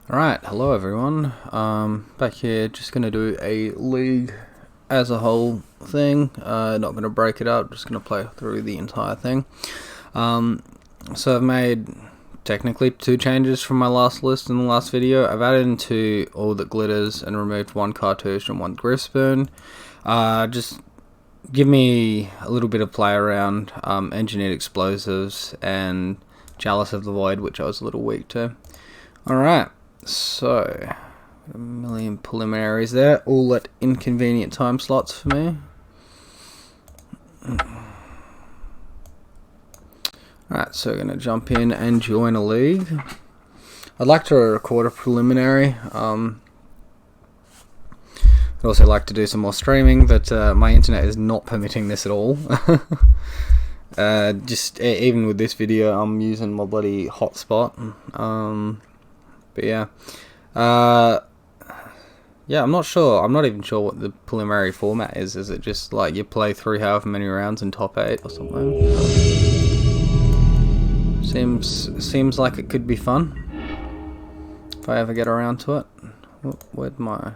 Alright, hello everyone. Back here, just gonna do a league as a whole thing. Not gonna break it up, just gonna play through the entire thing. So I've made technically 2 changes from my last list in the last video. I've added into all that glitters and removed 1 cartouche and 1 grip spoon. Just give me a little bit of play around engineered explosives and chalice of the void, which I was a little weak to. Alright. So, a million preliminaries there, all at inconvenient time slots for me. Alright, so we're going to jump in and join a league. I'd like to record a preliminary. I'd also like to do some more streaming, but my internet is not permitting this at all. Even with this video, I'm using my bloody hotspot. But yeah, I'm not sure. I'm not even sure what the preliminary format is. Is it just like you play through however many rounds in top 8 or something? Seems like it could be fun if I ever get around to it. Where'd my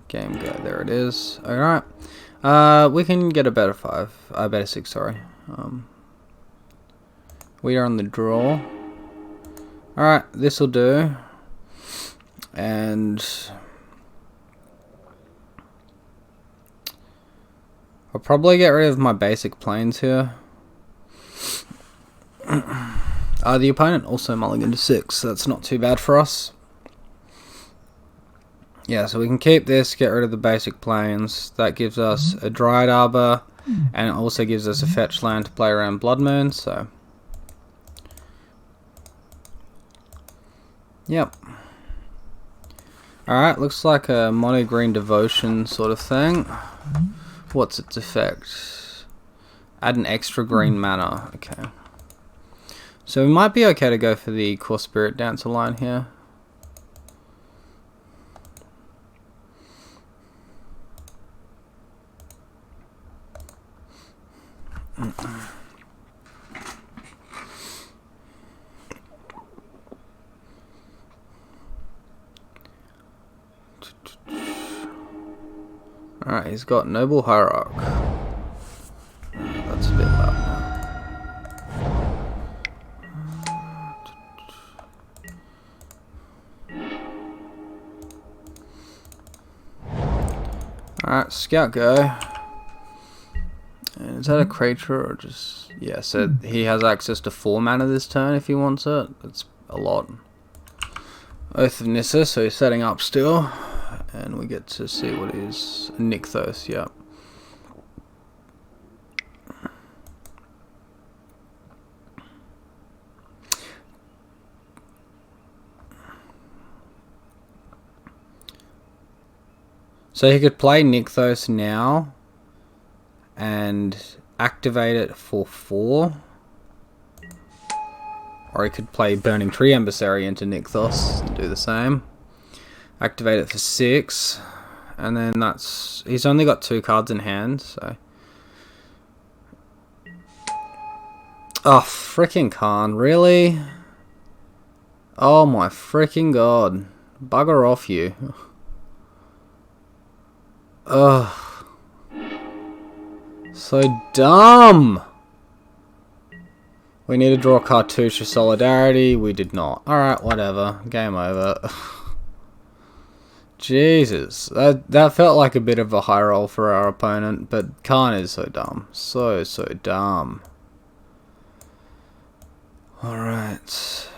game go? There it is. All right. We can get a better 5. Better 6. Sorry. We are on the draw. Alright, this'll do. And I'll probably get rid of my basic planes here. The opponent also mulliganed to 6, so that's not too bad for us. Yeah, so we can keep this, get rid of the basic planes. That gives us a Dryad Arbor, and it also gives us a fetch land to play around Blood Moon, so yep. Alright, looks like a mono green devotion sort of thing. What's its effect? Add an extra green mana. Okay. So we might be okay to go for the Core Spirit Dancer line here. Alright, he's got Noble Hierarch. That's a bit loud. Alright, Scout go. And is that a creature or just... yeah, so he has access to 4 mana this turn if he wants it. That's a lot. Oath of Nissa, so he's setting up still. And we get to see what is Nykthos, yep. So he could play Nykthos now and activate it for 4. Or he could play Burning Tree Emissary into Nykthos and do the same. Activate it for 6, and then that's... he's only got 2 cards in hand, so... oh, freaking Khan, really? Oh my freaking god. Bugger off, you. Ugh. So dumb! We need to draw Cartouche of Solidarity. We did not. Alright, whatever. Game over. Jesus, that felt like a bit of a high roll for our opponent, but Khan is so dumb. So dumb. Alright.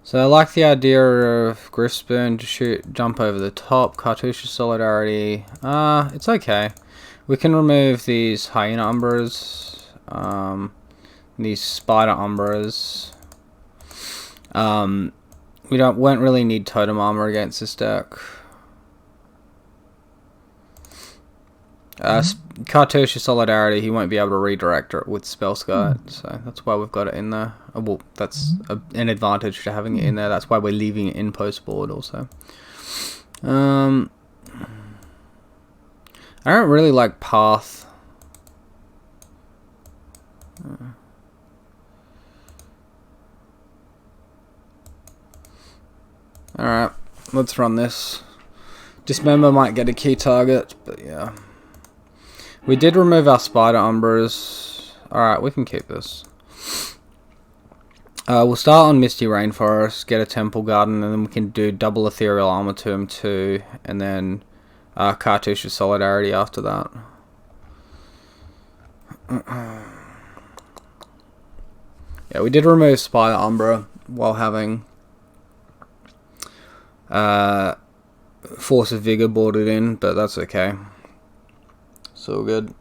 So I like the idea of Griffspoon to jump over the top. Cartouche of Solidarity. It's okay. We can remove these Hyena Umbras. These Spider Umbras. We won't really need Totem Armor against this deck. Cartouche of Solidarity, he won't be able to redirect it with Spell Skirt, so that's why we've got it in there. Well, that's an advantage to having it in there. That's why we're leaving it in post board also. I don't really like Path. Alright, let's run this. Dismember might get a key target, but yeah. We did remove our Spider Umbras. Alright, we can keep this. We'll start on Misty Rainforest, get a Temple Garden, and then we can do double Ethereal Armor to him too, and then Cartouche of Solidarity after that. Yeah, we did remove Spider Umbra while having Force of Vigor boarded in, but that's okay. So good.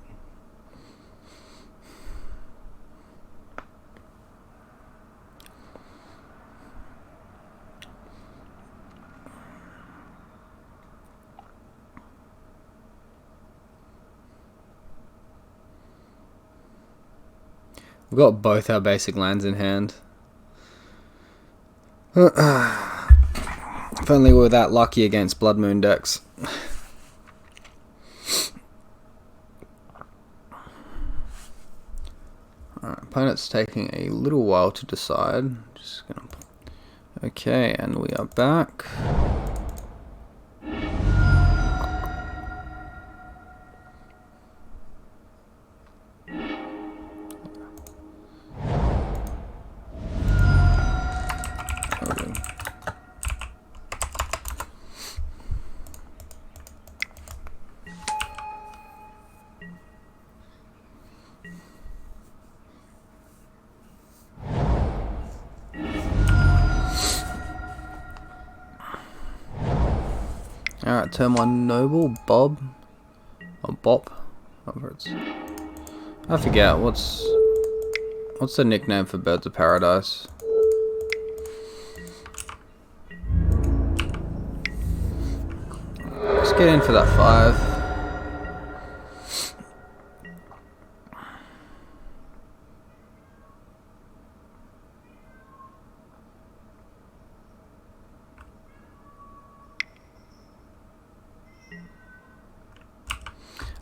We've got both our basic lands in hand. If only we were that lucky against Blood Moon decks. Alright, opponent's taking a little while to decide. Just gonna... Okay, and we are back. Alright, turn one Noble, Bob, or Bop, whatever it's... I forget, what's the nickname for Birds of Paradise? Let's get in for that 5.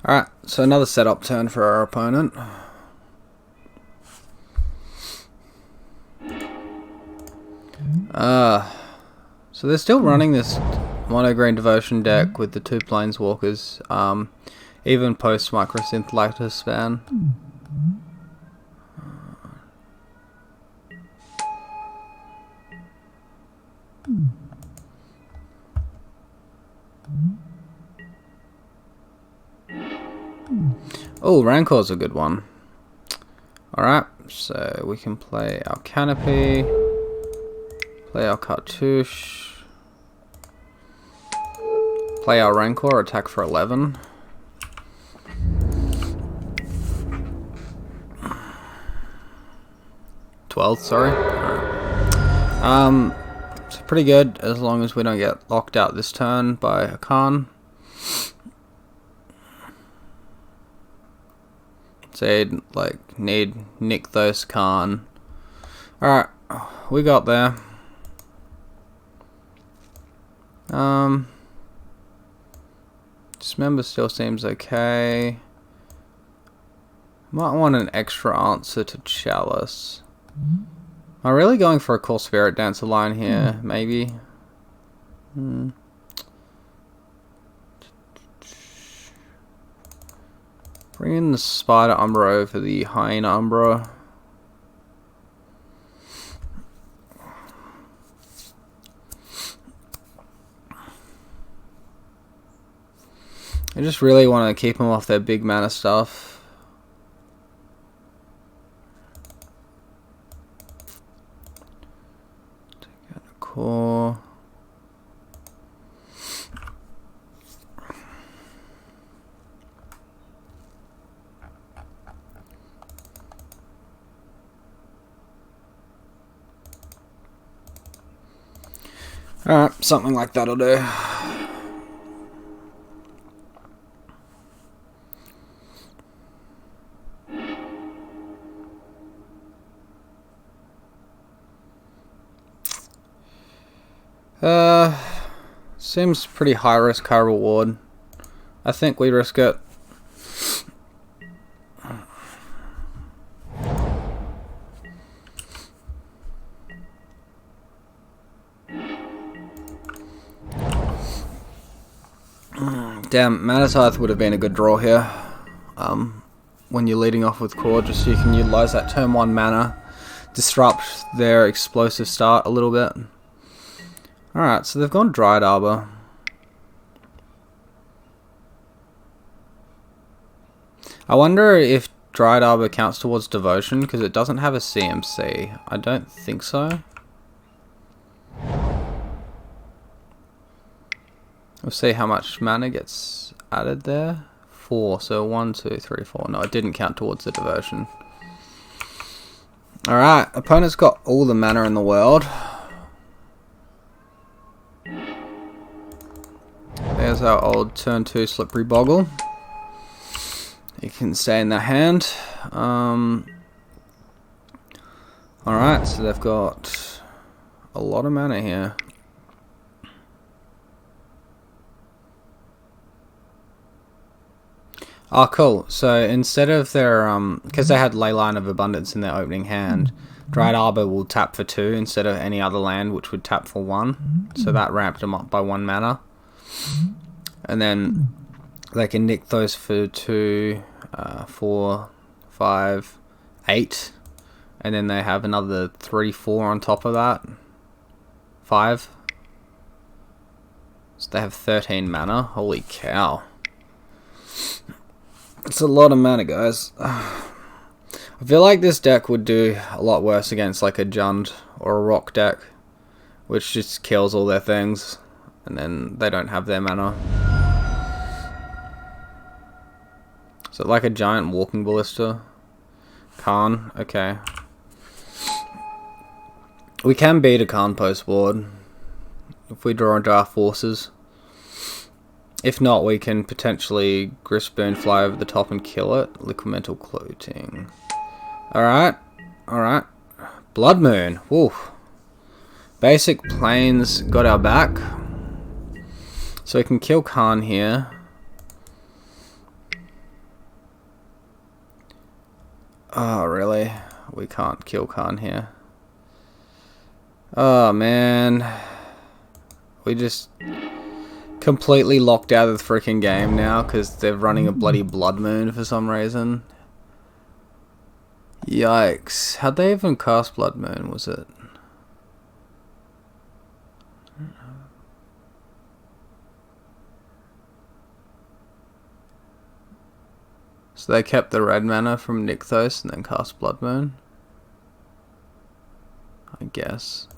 Alright, so another setup turn for our opponent. So they're still running this Mono Green Devotion deck with the 2 Planeswalkers, even post Microsynth Lactus span. Oh, Rancor's a good one. Alright, so we can play our Canopy, play our Cartouche, play our Rancor, attack for 11. Sorry. Alright. It's pretty good as long as we don't get locked out this turn by a Khan. Say, like, need Nykthos Khan. Alright, we got there. Dismember still seems okay. Might want an extra answer to Chalice. Am I really going for a Cool Spirit Dancer line here? Maybe. Bring in the Spider Umbra over the Hyena Umbra. I just really want to keep them off their big mana stuff. Take out a core. Alright, something like that'll do. Seems pretty high risk, high reward. I think we risk it. Damn, Mana Tithe would have been a good draw here. When you're leading off with Core, just so you can utilize that turn 1 mana, disrupt their explosive start a little bit. Alright, so they've gone Dryad Arbor. I wonder if Dryad Arbor counts towards Devotion, because it doesn't have a CMC. I don't think so. We'll see how much mana gets added there. 4, so 1, 2, 3, 4. No, it didn't count towards the Devotion. Alright, opponent's got all the mana in the world. There's our old turn 2 Slippery Boggle. You can stay in the hand. Alright, so they've got a lot of mana here. Oh, cool. So instead of their, because they had Leyline of Abundance in their opening hand, Dryad Arbor will tap for 2 instead of any other land, which would tap for 1. So that ramped them up by 1 mana. And then they can nick those for 2, 4, 5, 8. And then they have another 3, 4 on top of that. 5. So they have 13 mana. Holy cow. It's a lot of mana, guys. I feel like this deck would do a lot worse against like a Jund or a Rock deck, which just kills all their things, and then they don't have their mana. So like a giant walking ballista. Khan, okay. We can beat a Khan post board if we draw into our forces. If not, we can potentially Gristburn fly over the top and kill it. Liquimental Clothing. Alright. Alright. Blood Moon. Woo. Basic Plains got our back. So we can kill Khan here. Oh, really? We can't kill Khan here. Oh, man. We just completely locked out of the freaking game now because they're running a bloody Blood Moon for some reason. Yikes. How'd they even cast Blood Moon, was it? So they kept the red mana from Nykthos and then cast Blood Moon? I guess.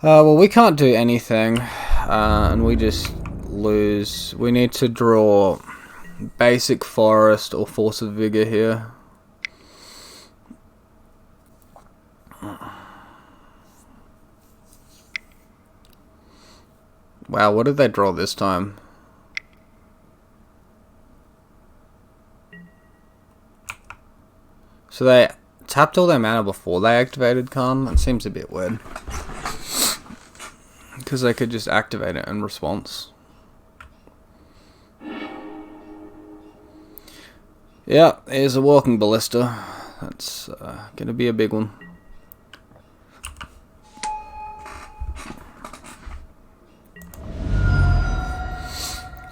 Well, we can't do anything, and we just lose. We need to draw basic Forest or Force of Vigor here. Wow, what did they draw this time? So they tapped all their mana before they activated Khan? That seems a bit weird. Because they could just activate it in response. Yeah, here's a Walking Ballista. That's going to be a big one.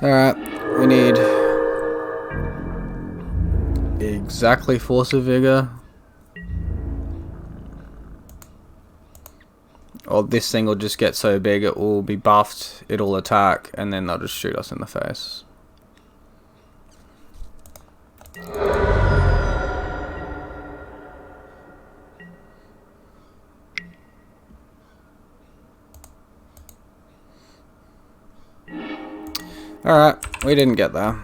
Alright, we need exactly Force of Vigor. Or this thing will just get so big it will be buffed, it'll attack, and then they'll just shoot us in the face. Alright, we didn't get there.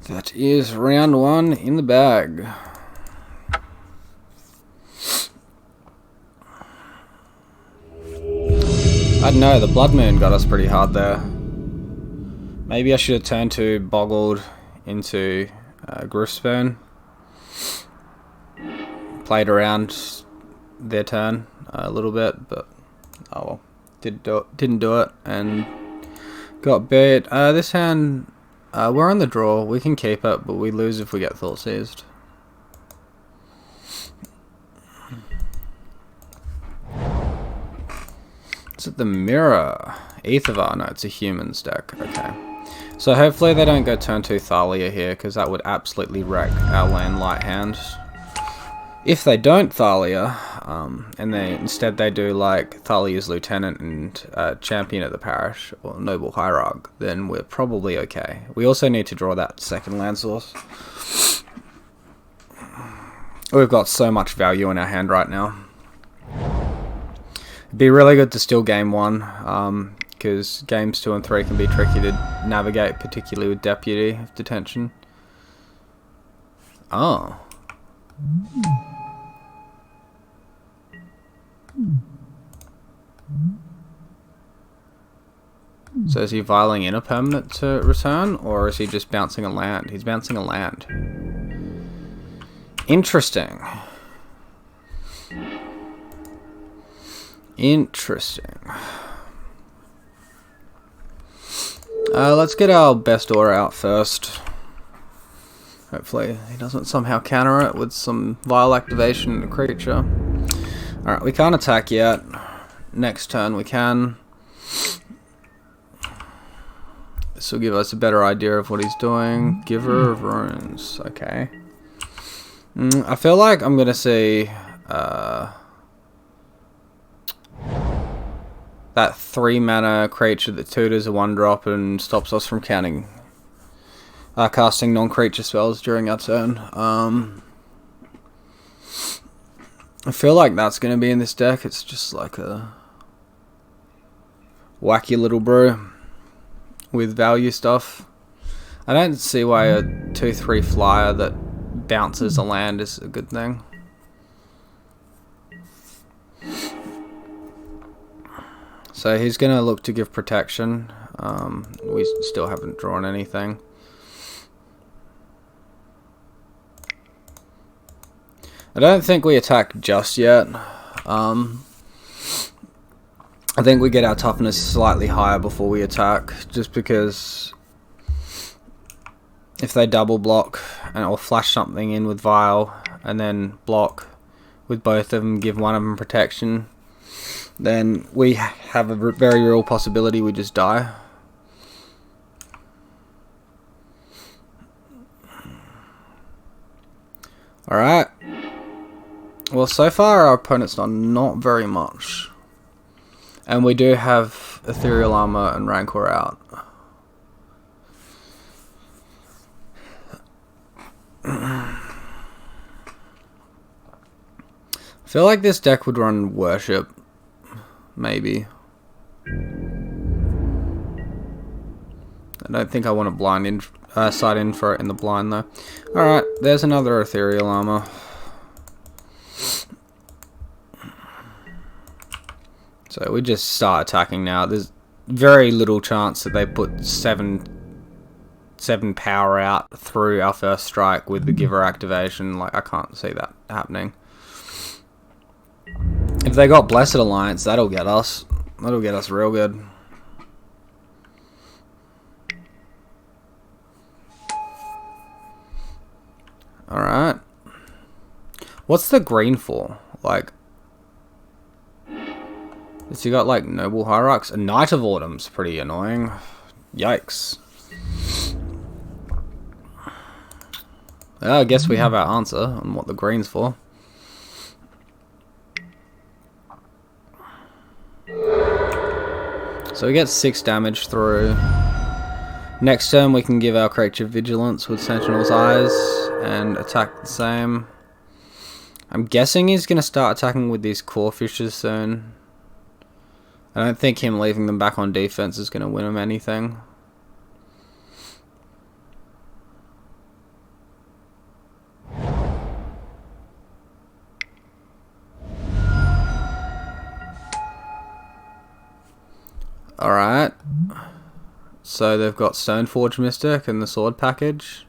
That is round 1 in the bag. I don't know, the Blood Moon got us pretty hard there. Maybe I should have turned to Boggled into Grifspoon. Played around their turn. a little bit, but oh well, didn't do it, and got beat. This hand, we're on the draw. We can keep it, but we lose if we get thought seized. Is it the mirror? Aethervar? No, it's a humans deck. Okay. So hopefully they don't go turn 2 Thalia here, because that would absolutely wreck our land light hand. If they don't Thalia, and instead they do like Thalia's Lieutenant and Champion of the Parish, or Noble Hierarch, then we're probably okay. We also need to draw that second land source. We've got so much value in our hand right now. It'd be really good to steal game 1, because games 2 and 3 can be tricky to navigate, particularly with Deputy of Detention. Oh. So is he viling in a permanent to return, or is he just bouncing a land? He's bouncing a land. Interesting. Interesting. Let's get our best aura out first. Hopefully he doesn't somehow counter it with some vile activation in a creature. Alright, we can't attack yet. Next turn we can. This will give us a better idea of what he's doing. Giver of Runes. Okay. I feel like I'm going to see that 3 mana creature that tutors a 1-drop and stops us from casting non-creature spells during our turn. I feel like that's going to be in this deck. It's just like a wacky little brew with value stuff. I don't see why a 2/3 flyer that bounces a land is a good thing. So he's going to look to give protection. We still haven't drawn anything. I don't think we attack just yet. I think we get our toughness slightly higher before we attack, just because if they double block or flash something in with Vile and then block with both of them, give one of them protection, then we have a very real possibility we just die. Alright. Well, so far our opponent's done not very much. And we do have Ethereal Armor and Rancor out. I feel like this deck would run Worship. Maybe. I don't think I want to blind in, side in for it in the blind though. Alright, there's another Ethereal Armor. So we just start attacking now. There's very little chance that they put 7 power out through our first strike with the Giver activation. Like, I can't see that happening. If they got Blessed Alliance, that'll get us. That'll get us real good. Alright. What's the green for? Like, has he got like Noble Hierarchs? A Knight of Autumn's pretty annoying. Yikes. Well, I guess we have our answer on what the green's for. So we get 6 damage through. Next turn we can give our creature Vigilance with Sentinel's Eyes and attack the same. I'm guessing he's going to start attacking with these Core Fishes soon. I don't think him leaving them back on defense is going to win him anything. Alright. So they've got Stoneforge Mystic and the Sword package.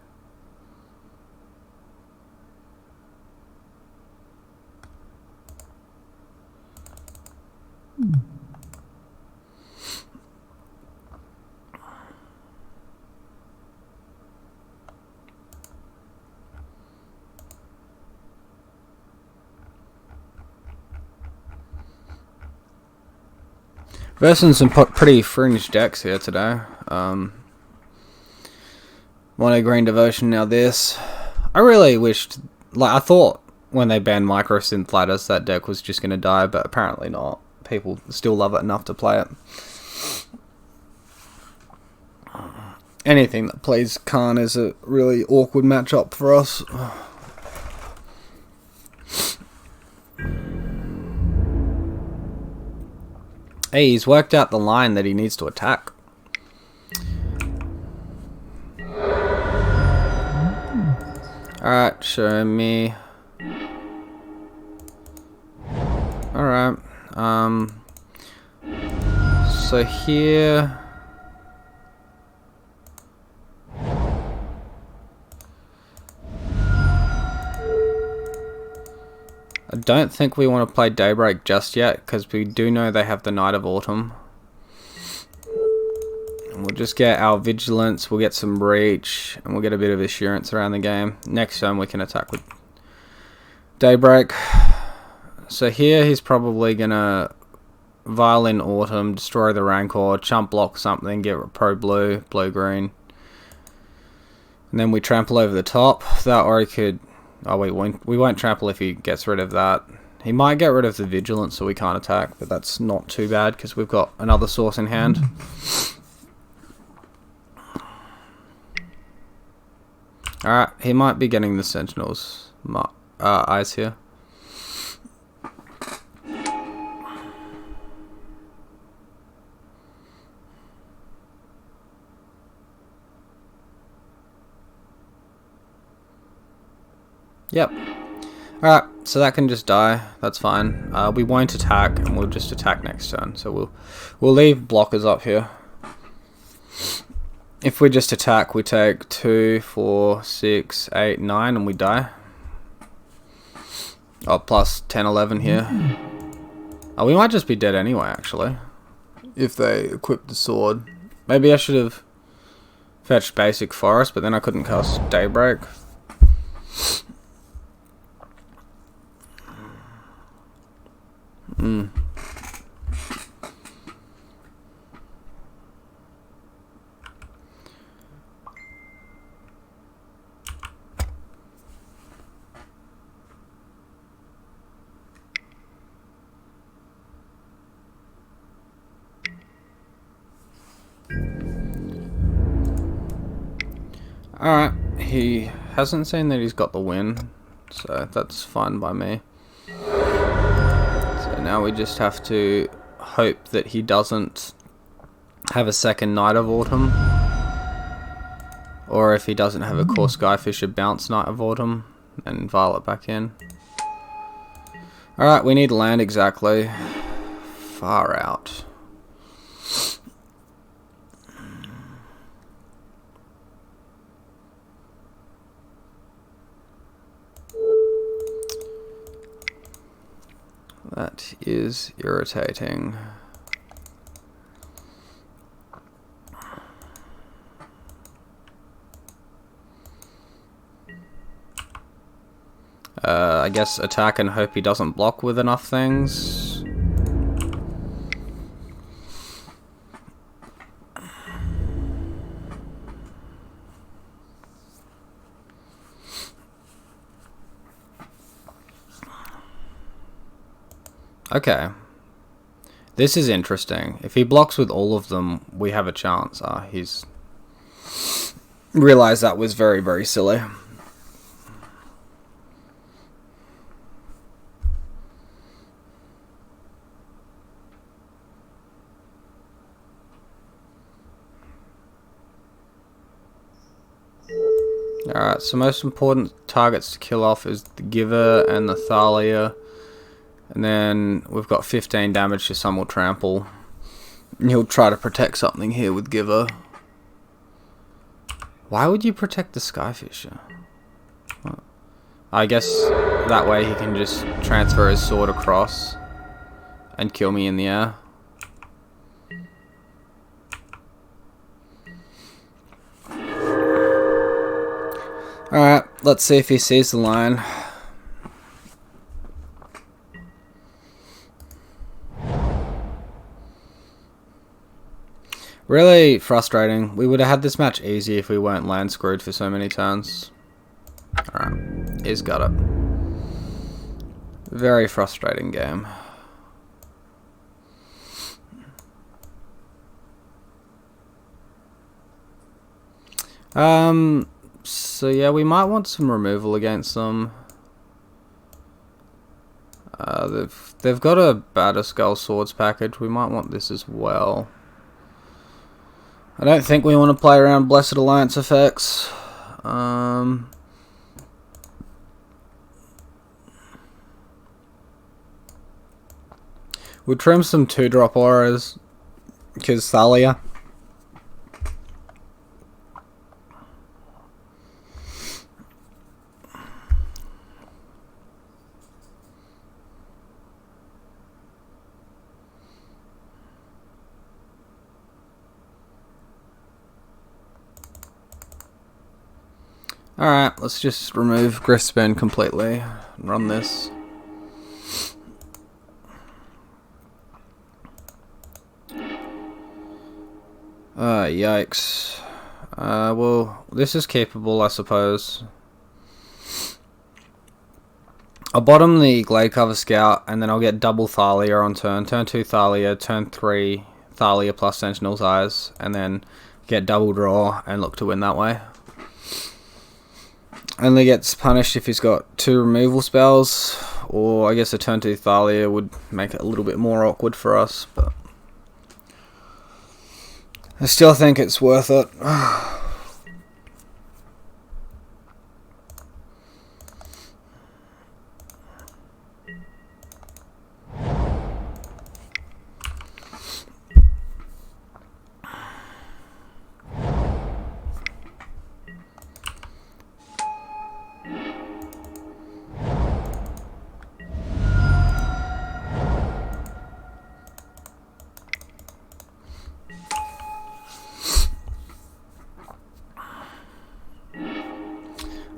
Versing some pretty fringe decks here today. Mono Green Devotion, now this. I really wished, like, I thought when they banned Micro Synth Ladders that deck was just going to die, but apparently not. People still love it enough to play it. Anything that plays Khan is a really awkward matchup for us. Hey, he's worked out the line that he needs to attack. Alright, show me. Alright, so here... I don't think we want to play Daybreak just yet, because we do know they have the Night of Autumn. And we'll just get our Vigilance, we'll get some Reach, and we'll get a bit of Assurance around the game. Next turn we can attack with Daybreak. So here he's probably going to Violin Autumn, destroy the Rancor, chump block something, get Pro Blue, Blue Green. And then we trample over the top. That, or he could... Oh, we won't trample if he gets rid of that. He might get rid of the Vigilance so we can't attack, but that's not too bad because we've got another source in hand. Alright, he might be getting the Sentinel's eyes here. Yep. Alright, so that can just die. That's fine. We won't attack, and we'll just attack next turn. So we'll leave blockers up here. If we just attack, we take 2, 4, 6, 8, 9, and we die. Oh, plus 10, 11 here. Oh, we might just be dead anyway, actually. If they equip the sword. Maybe I should have fetched basic forest, but then I couldn't cast Daybreak. Alright, he hasn't seen that he's got the win, so that's fine by me. So now we just have to hope that he doesn't have a second Night of Autumn, or if he doesn't have a Core Skyfisher bounce Night of Autumn, and Violet back in. Alright, we need land exactly. Far out. That is irritating. I guess attack and hope he doesn't block with enough things. Okay. This is interesting. If he blocks with all of them, we have a chance. He's realized that was very, very silly. Alright, so most important targets to kill off is the Giver and the Thalia. And then we've got 15 damage to Some Will Trample. And he'll try to protect something here with Giver. Why would you protect the Skyfisher? What? I guess that way he can just transfer his sword across and kill me in the air. Alright, let's see if he sees the line. Really frustrating. We would have had this match easy if we weren't land screwed for so many turns. Alright, he's got it. Very frustrating game. So yeah, we might want some removal against them. They've got a Batterskull Swords package. We might want this as well. I don't think we want to play around Blessed Alliance effects. We'll trim some 2-drop auras because Thalia. Alright, let's just remove Griffspan completely and run this. Yikes. Well, this is capable, I suppose. I'll bottom the Glade Cover Scout, and then I'll get double Thalia on turn. Turn 2 Thalia, turn 3 Thalia plus Sentinel's Eyes, and then get double draw and look to win that way. Only gets punished if he's got 2 removal spells, or I guess a turn 2 Thalia would make it a little bit more awkward for us, but I still think it's worth it.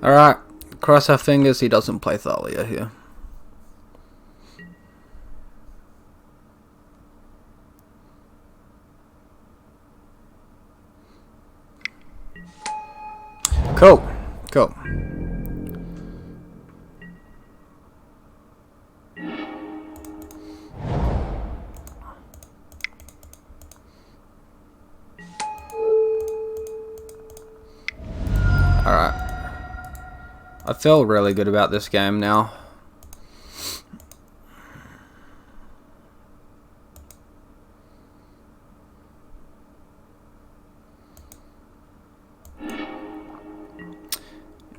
Alright, cross our fingers he doesn't play Thalia here. Cool, cool. Alright. I feel really good about this game now.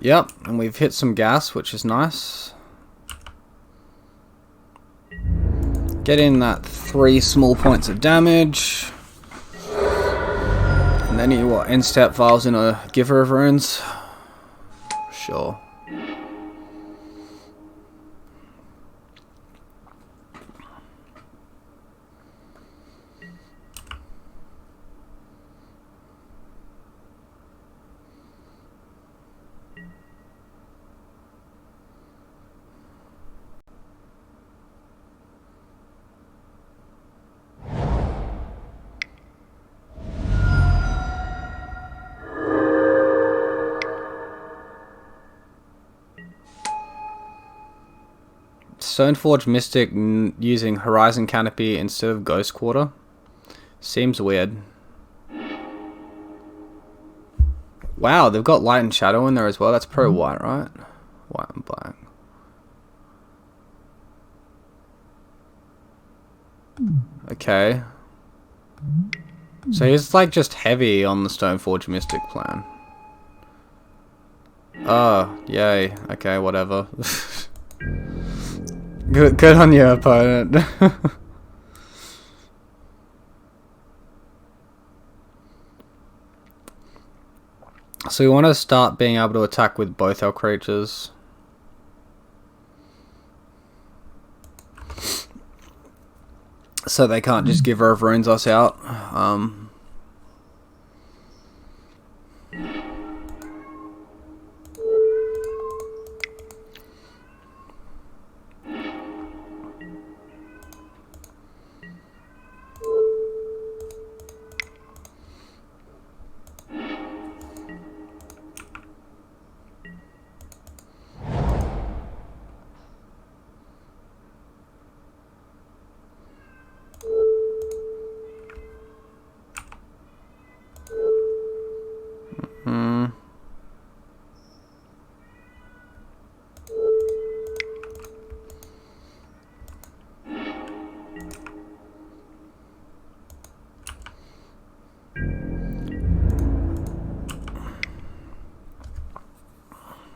Yep, and we've hit some gas, which is nice. Getting that 3 small points of damage. And then he end step files in a Giver of Runes. Sure. Stoneforge Mystic using Horizon Canopy instead of Ghost Quarter seems weird. Wow, they've got Light and Shadow in there as well. That's pro white, right? White and black. Okay. So he's like just heavy on the Stoneforge Mystic plan. Oh, yay. Okay, whatever. Good on your opponent. So we want to start being able to attack with both our creatures. So they can't just give River Runes us out.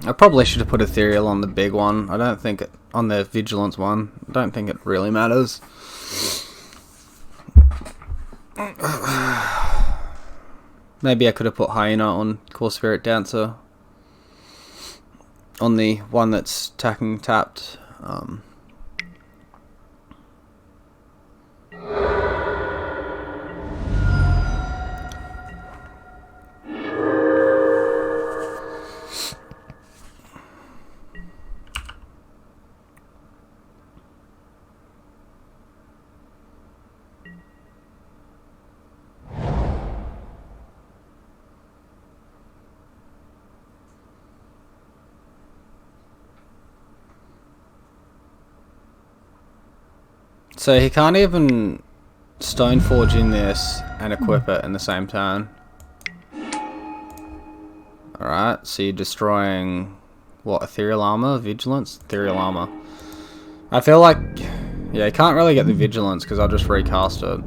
I probably should have put Ethereal on the big one. I don't think on the Vigilance one. I don't think it really matters. Maybe I could have put Hyena on Core Spirit Dancer. On the one that's attacking tapped. So he can't even Stoneforge in this and equip it in the same turn. Alright, so you're destroying, what, Ethereal Armor? Vigilance? Ethereal Armor. I feel like, yeah, you can't really get the Vigilance because I'll just recast it.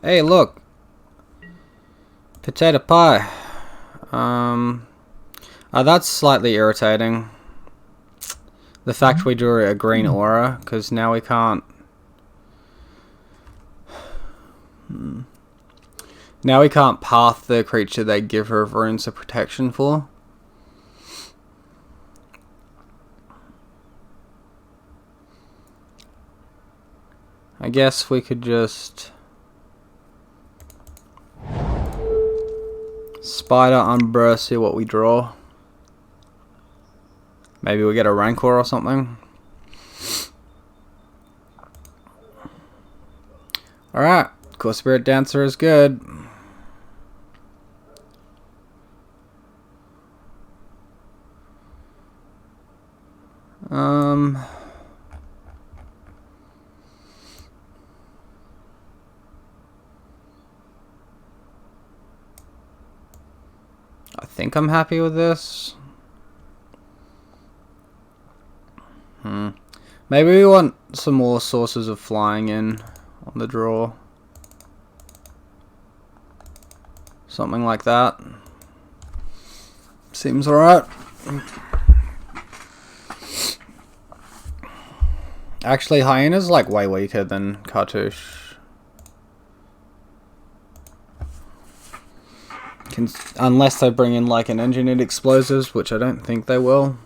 Hey, look. Potato pie. That's slightly irritating. The fact we drew a green aura, because now we can't... Now we can't path the creature they give her runes of protection for. I guess we could just... Spider Umbra, see what we draw. Maybe we get a Rancor or something. Alright, Core Spirit Dancer is good. I think I'm happy with this. Maybe we want some more sources of flying in on the draw. Something like that. Seems alright. Actually, Hyena's like way weaker than Cartouche. Unless they bring in like an engineered explosives, which I don't think they will.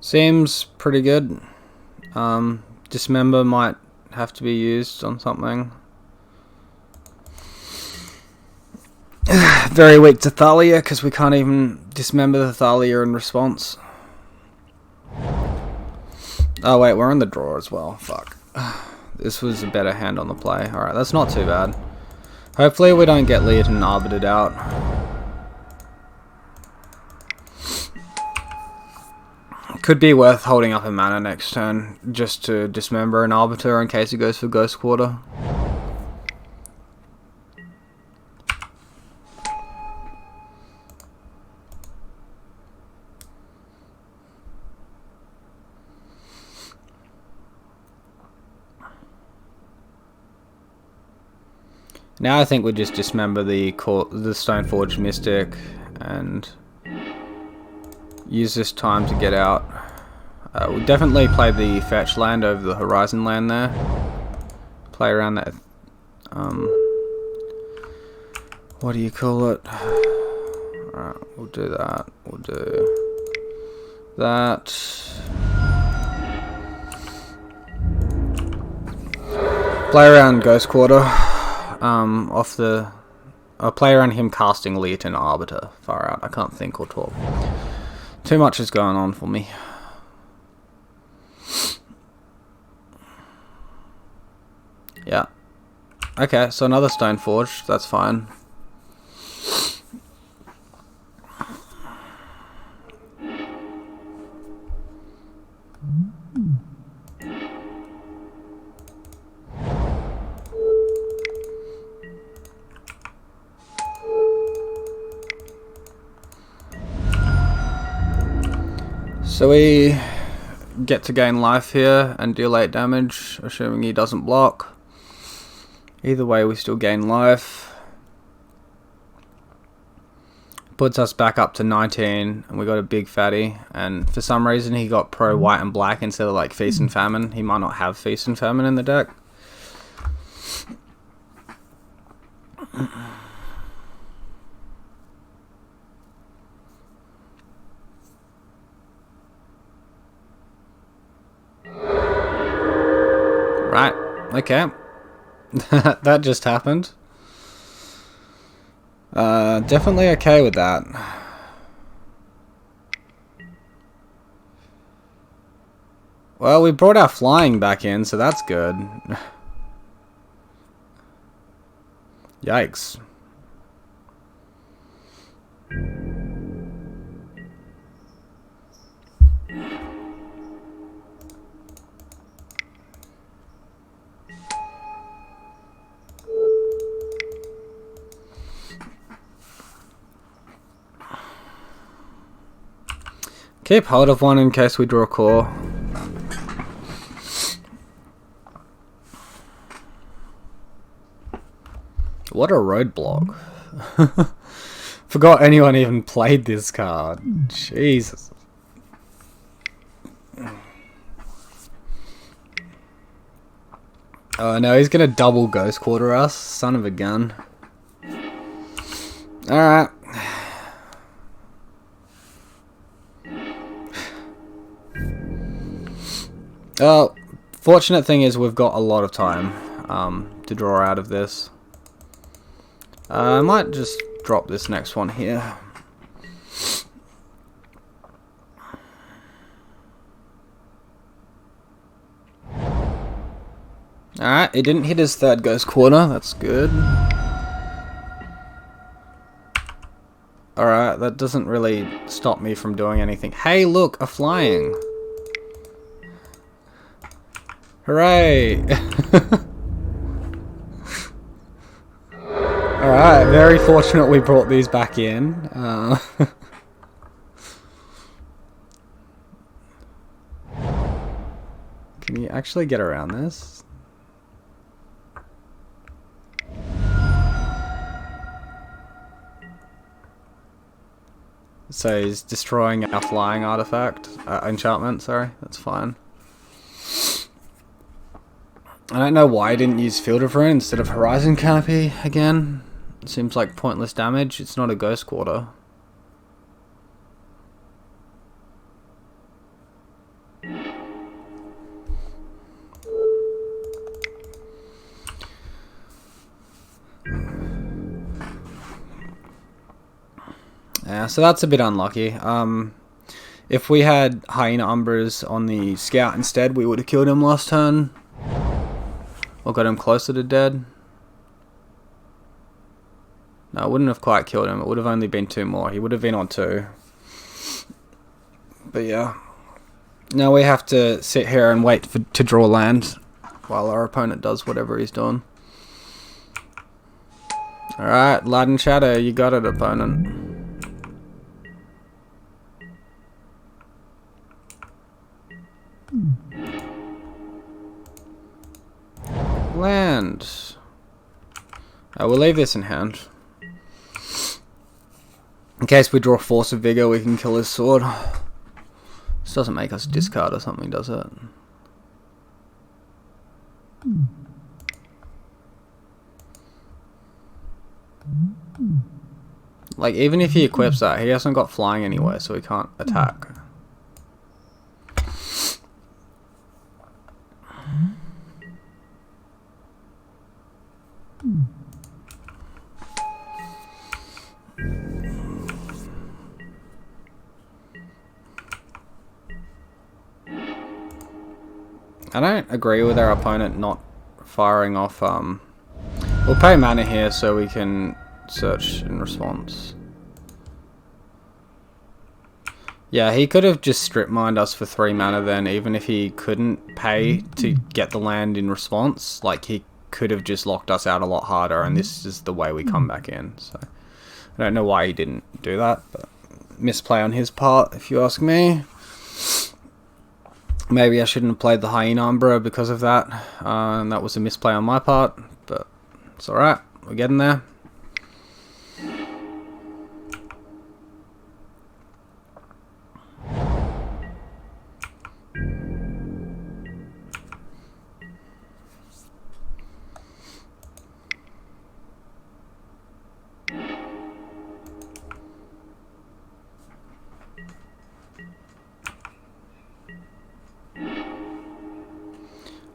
Seems pretty good. Dismember might have to be used on something. Very weak to Thalia because we can't even dismember the Thalia in response. Oh wait, we're in the draw as well. Fuck. This was a better hand on the play. Alright, that's not too bad. Hopefully we don't get Leoton Arbitered out. Could be worth holding up a mana next turn just to dismember an Arbiter in case it goes for Ghost Quarter. Now I think we just dismember the Stoneforged Mystic and use this time to get out. We'll definitely play the fetch land over the Horizon land there. Play around that. What do you call it? Alright, we'll do that. We'll do that. Play around Ghost Quarter. Off the... I'll play around him casting Leotin Arbiter. Far out. I can't think or talk. Too much is going on for me. Yeah. Okay, so another Stoneforge. That's fine. So we get to gain life here and deal 8 damage, assuming he doesn't block. Either way, we still gain life. Puts us back up to 19, and we got a big fatty. And for some reason, he got pro white and black instead of like Feast and Famine. He might not have Feast and Famine in the deck. Right, okay. That just happened. Definitely okay with that. Well, we brought our flying back in, so that's good. Yikes. Keep hold of one in case we draw a core. What a roadblock. Forgot anyone even played this card. Jesus. Oh no, he's gonna double Ghost Quarter us. Son of a gun. Alright. Oh, fortunate thing is we've got a lot of time to draw out of this. I might just drop this next one here. Alright, it didn't hit his third Ghost Quarter, that's good. Alright, that doesn't really stop me from doing anything. Hey, look, a flying! Hooray! Alright, very fortunate we brought these back in. Can you actually get around this? So he's destroying our flying artifact, enchantment, sorry, that's fine. I don't know why I didn't use Field of Ruin instead of Horizon Canopy again. It seems like pointless damage. It's not a Ghost Quarter. Yeah, so that's a bit unlucky. If we had Hyena Umbras on the Scout instead, we would have killed him last turn. Or got him closer to dead. No, I wouldn't have quite killed him. It would have only been 2 more. He would have been on 2. But yeah. Now we have to sit here and wait to draw land while our opponent does whatever he's doing. Alright, Light and Shadow, you got it, opponent. Land. We'll leave this in hand. In case we draw Force of Vigor, we can kill his sword. This doesn't make us discard or something, does it? Like, even if he equips that, he hasn't got flying anywhere, so he can't attack. I don't agree with our opponent not firing off. We'll pay mana here so we can search in response. Yeah, he could have just strip mined us for 3 mana then, even if he couldn't pay to get the land in response. Like, he could have just locked us out a lot harder, and this is the way we come back in. So, I don't know why he didn't do that, but misplay on his part, if you ask me. Maybe I shouldn't have played the Hyena Umbra because of that. And that was a misplay on my part, but it's alright. We're getting there.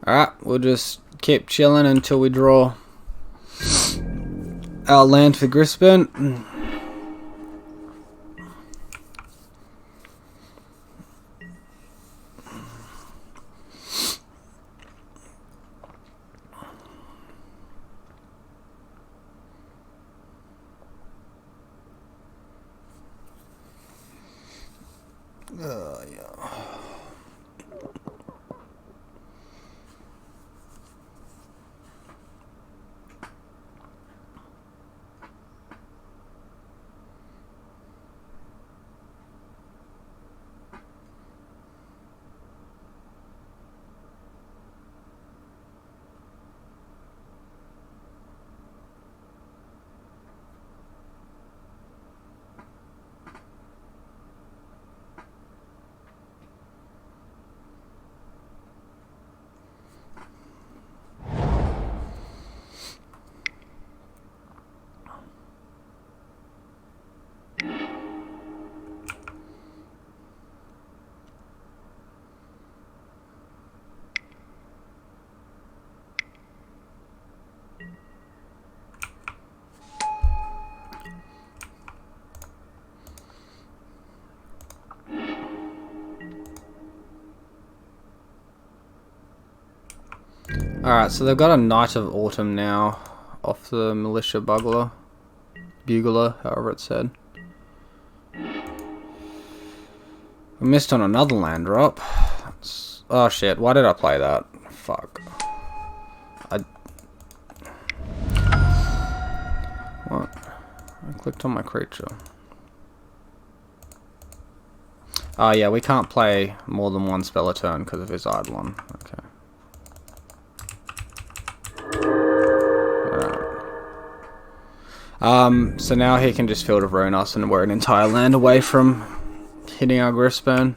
Alright, we'll just keep chilling until we draw our land for Grispen. Yeah. Alright, so they've got a Knight of Autumn now off the Militia Bugler. Bugler, however it's said. We missed on another land drop. Oh shit, why did I play that? Fuck. What? I clicked on my creature. Oh yeah, we can't play more than one spell a turn because of his Eidolon. Okay. So now he can just Field of Ruin us and we're an entire land away from hitting our Grispen.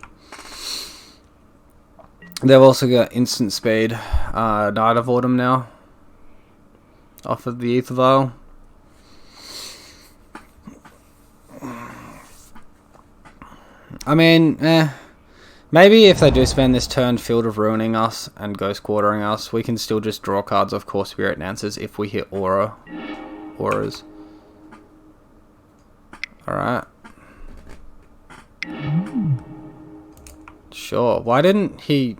They've also got instant speed, Knight of Autumn now, off of the Ether Vial. I mean, maybe if they do spend this turn Field of Ruining us and Ghost Quartering us, we can still just draw cards off Core Spirit and Answers if we hit auras. Alright. Sure. Why didn't he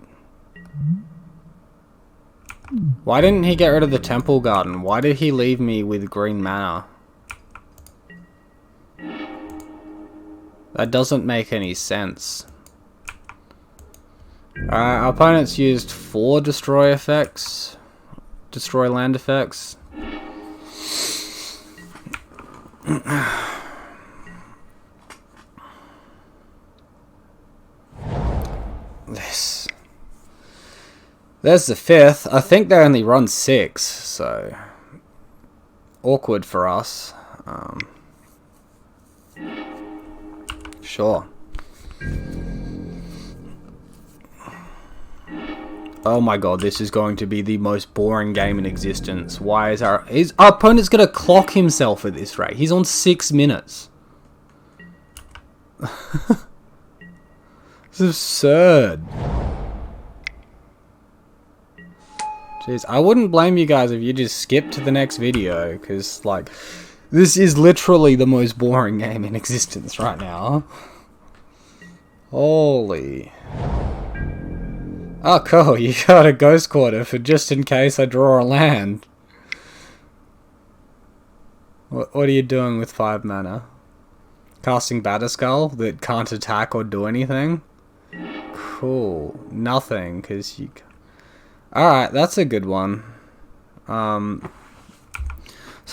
get rid of the Temple Garden? Why did he leave me with green mana? That doesn't make any sense. Our opponent's used 4 destroy effects. Destroy land effects. There's the 5th. I think they only run 6, so awkward for us. Sure. Oh my god, this is going to be the most boring game in existence. Why is our opponent's gonna clock himself at this rate? He's on 6 minutes. It's absurd. Jeez, I wouldn't blame you guys if you just skipped to the next video, because, like, this is literally the most boring game in existence right now. Holy. Oh, cool. You got a Ghost Quarter for just in case I draw a land. What are you doing with 5 mana? Casting Batterskull that can't attack or do anything? Cool. Nothing, because you... Alright, that's a good one. So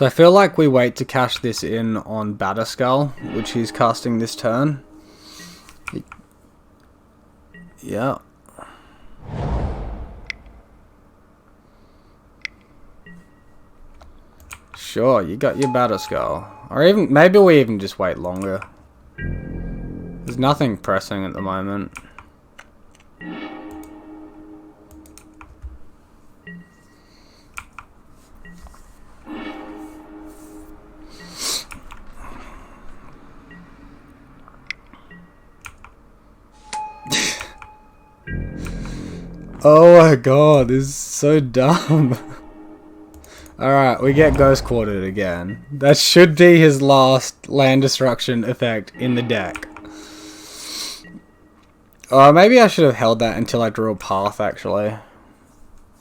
I feel like we wait to cash this in on Batterskull, which he's casting this turn. Yeah. Sure, you got your Batterskull. Or even, maybe we even just wait longer. There's nothing pressing at the moment. Oh my god, this is so dumb. Alright, we get Ghost Quartered again. That should be his last land destruction effect in the deck. Maybe I should have held that until I drew a Path, actually.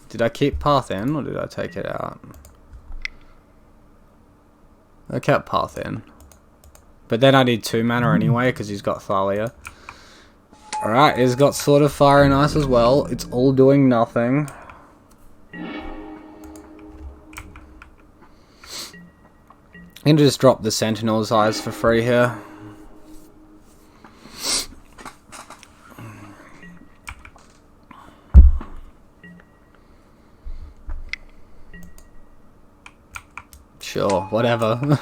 Did I keep Path in, or did I take it out? I kept Path in. But then I need 2 mana anyway, because he's got Thalia. Alright, he's got Sword of Fire and Ice as well. It's all doing nothing. I'm going to just drop the Sentinel's Eyes for free here. Sure, whatever.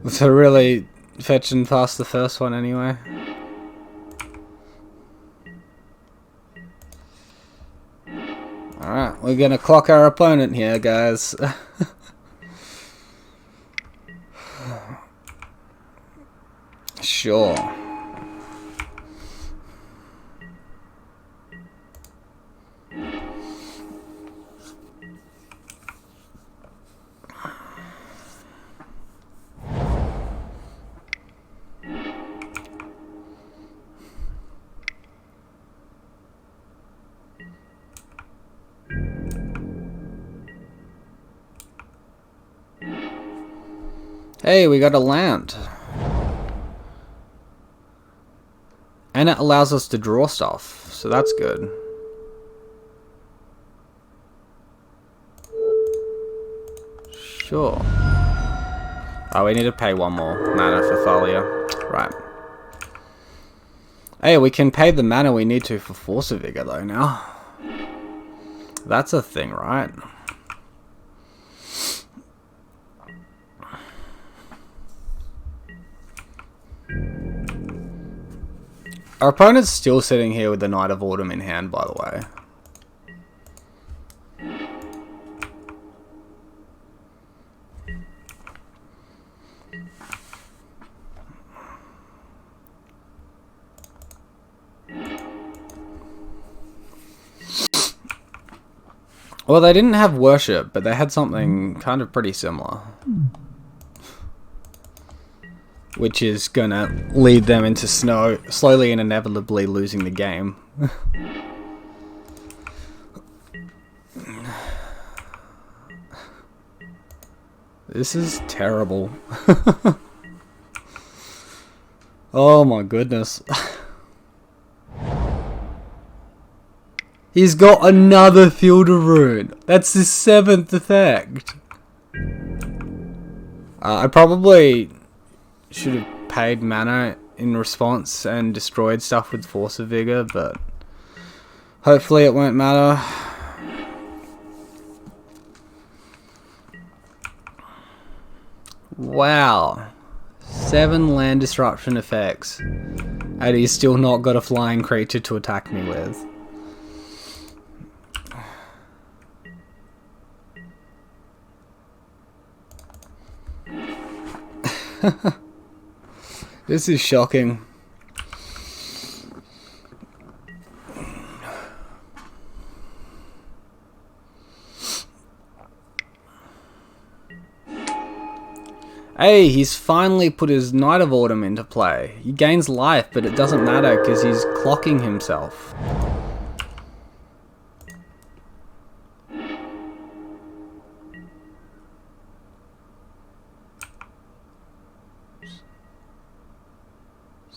So really fetching past the first one anyway. Alright, we're gonna clock our opponent here, guys. Sure. Hey, we got a land. And it allows us to draw stuff, so that's good. Sure. Oh, we need to pay 1 more mana for Thalia. Right. Hey, we can pay the mana we need to for Force of Vigor though now. That's a thing, right? Our opponent's still sitting here with the Knight of Autumn in hand, by the way. Well, they didn't have Worship, but they had something kind of pretty similar. Which is gonna lead them into slowly and inevitably losing the game. This is terrible. Oh my goodness. He's got another Fielder Rune. That's his 7th effect. I probably should have paid mana in response and destroyed stuff with Force of Vigor, but hopefully it won't matter. Wow. 7 land disruption effects. And he's still not got a flying creature to attack me with. This is shocking. Hey, he's finally put his Knight of Autumn into play. He gains life, but it doesn't matter because he's clocking himself.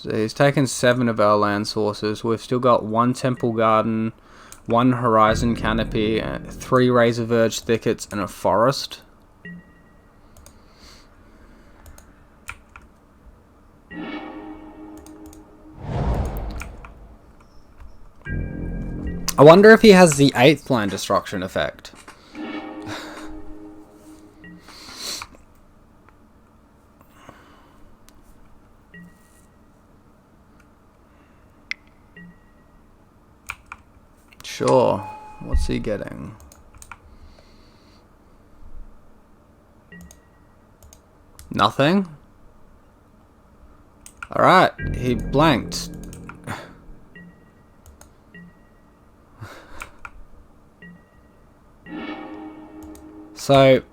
So he's taken 7 of our land sources. We've still got 1 Temple Garden, 1 Horizon Canopy, 3 Razor Verge Thickets, and a forest. I wonder if he has the 8th land destruction effect. Sure. What's he getting? Nothing? Alright, he blanked. So,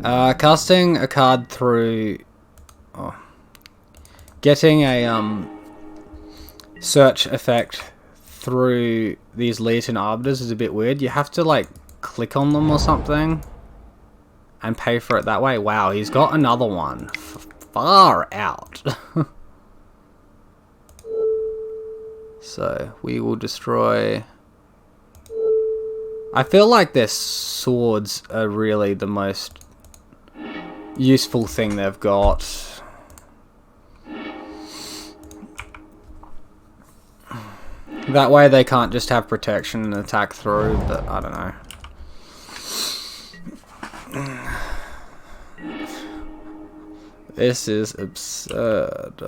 casting a card through... Oh, getting a search effect through these Legion Arbiters is a bit weird. You have to, like, click on them or something and pay for it that way. Wow, he's got another one. Far out. So, we will destroy... I feel like their swords are really the most useful thing they've got. That way they can't just have protection and attack through, but I don't know. This is absurd.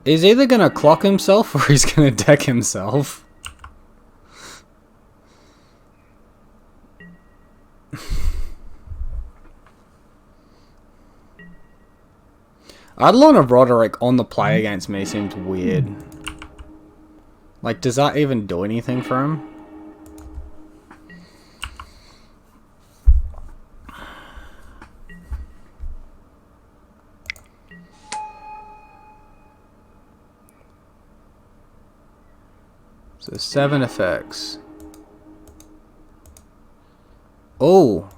He's either gonna clock himself or he's gonna deck himself. Eidolon of Roderick on the play against me seems weird. Like, does that even do anything for him? So 7 effects. Oh!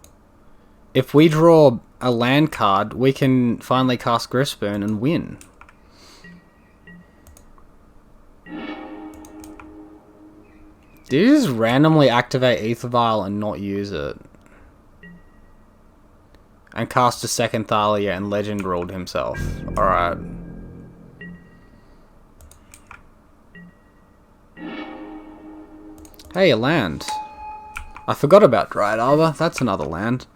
If we draw a land card, we can finally cast Griffspoon and win. Did you just randomly activate Aether Vial and not use it? And cast a second Thalia and Legend Ruled himself. Alright. Hey, a land. I forgot about Dryad Arbor. That's another land.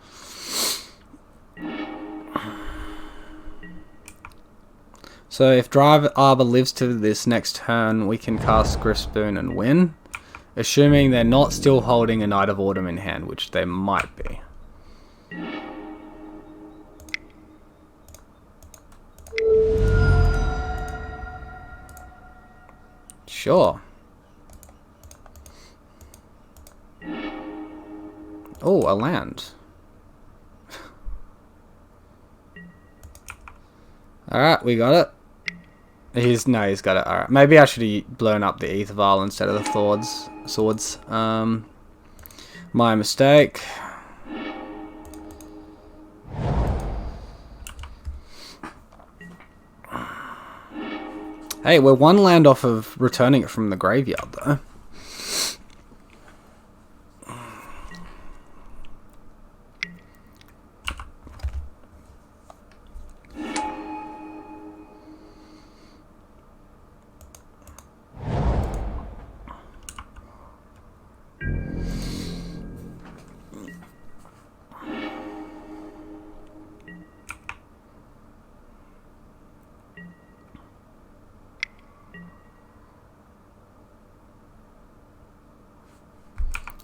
So if Dryad Arbor lives to this next turn, we can cast Griffspoon and win. Assuming they're not still holding a Knight of Autumn in hand, which they might be. Sure. Oh, a land. Alright, we got it. He's got it. Alright, maybe I should have blown up the Aether Vial instead of the swords. My mistake. Hey, we're 1 land off of returning it from the graveyard, though.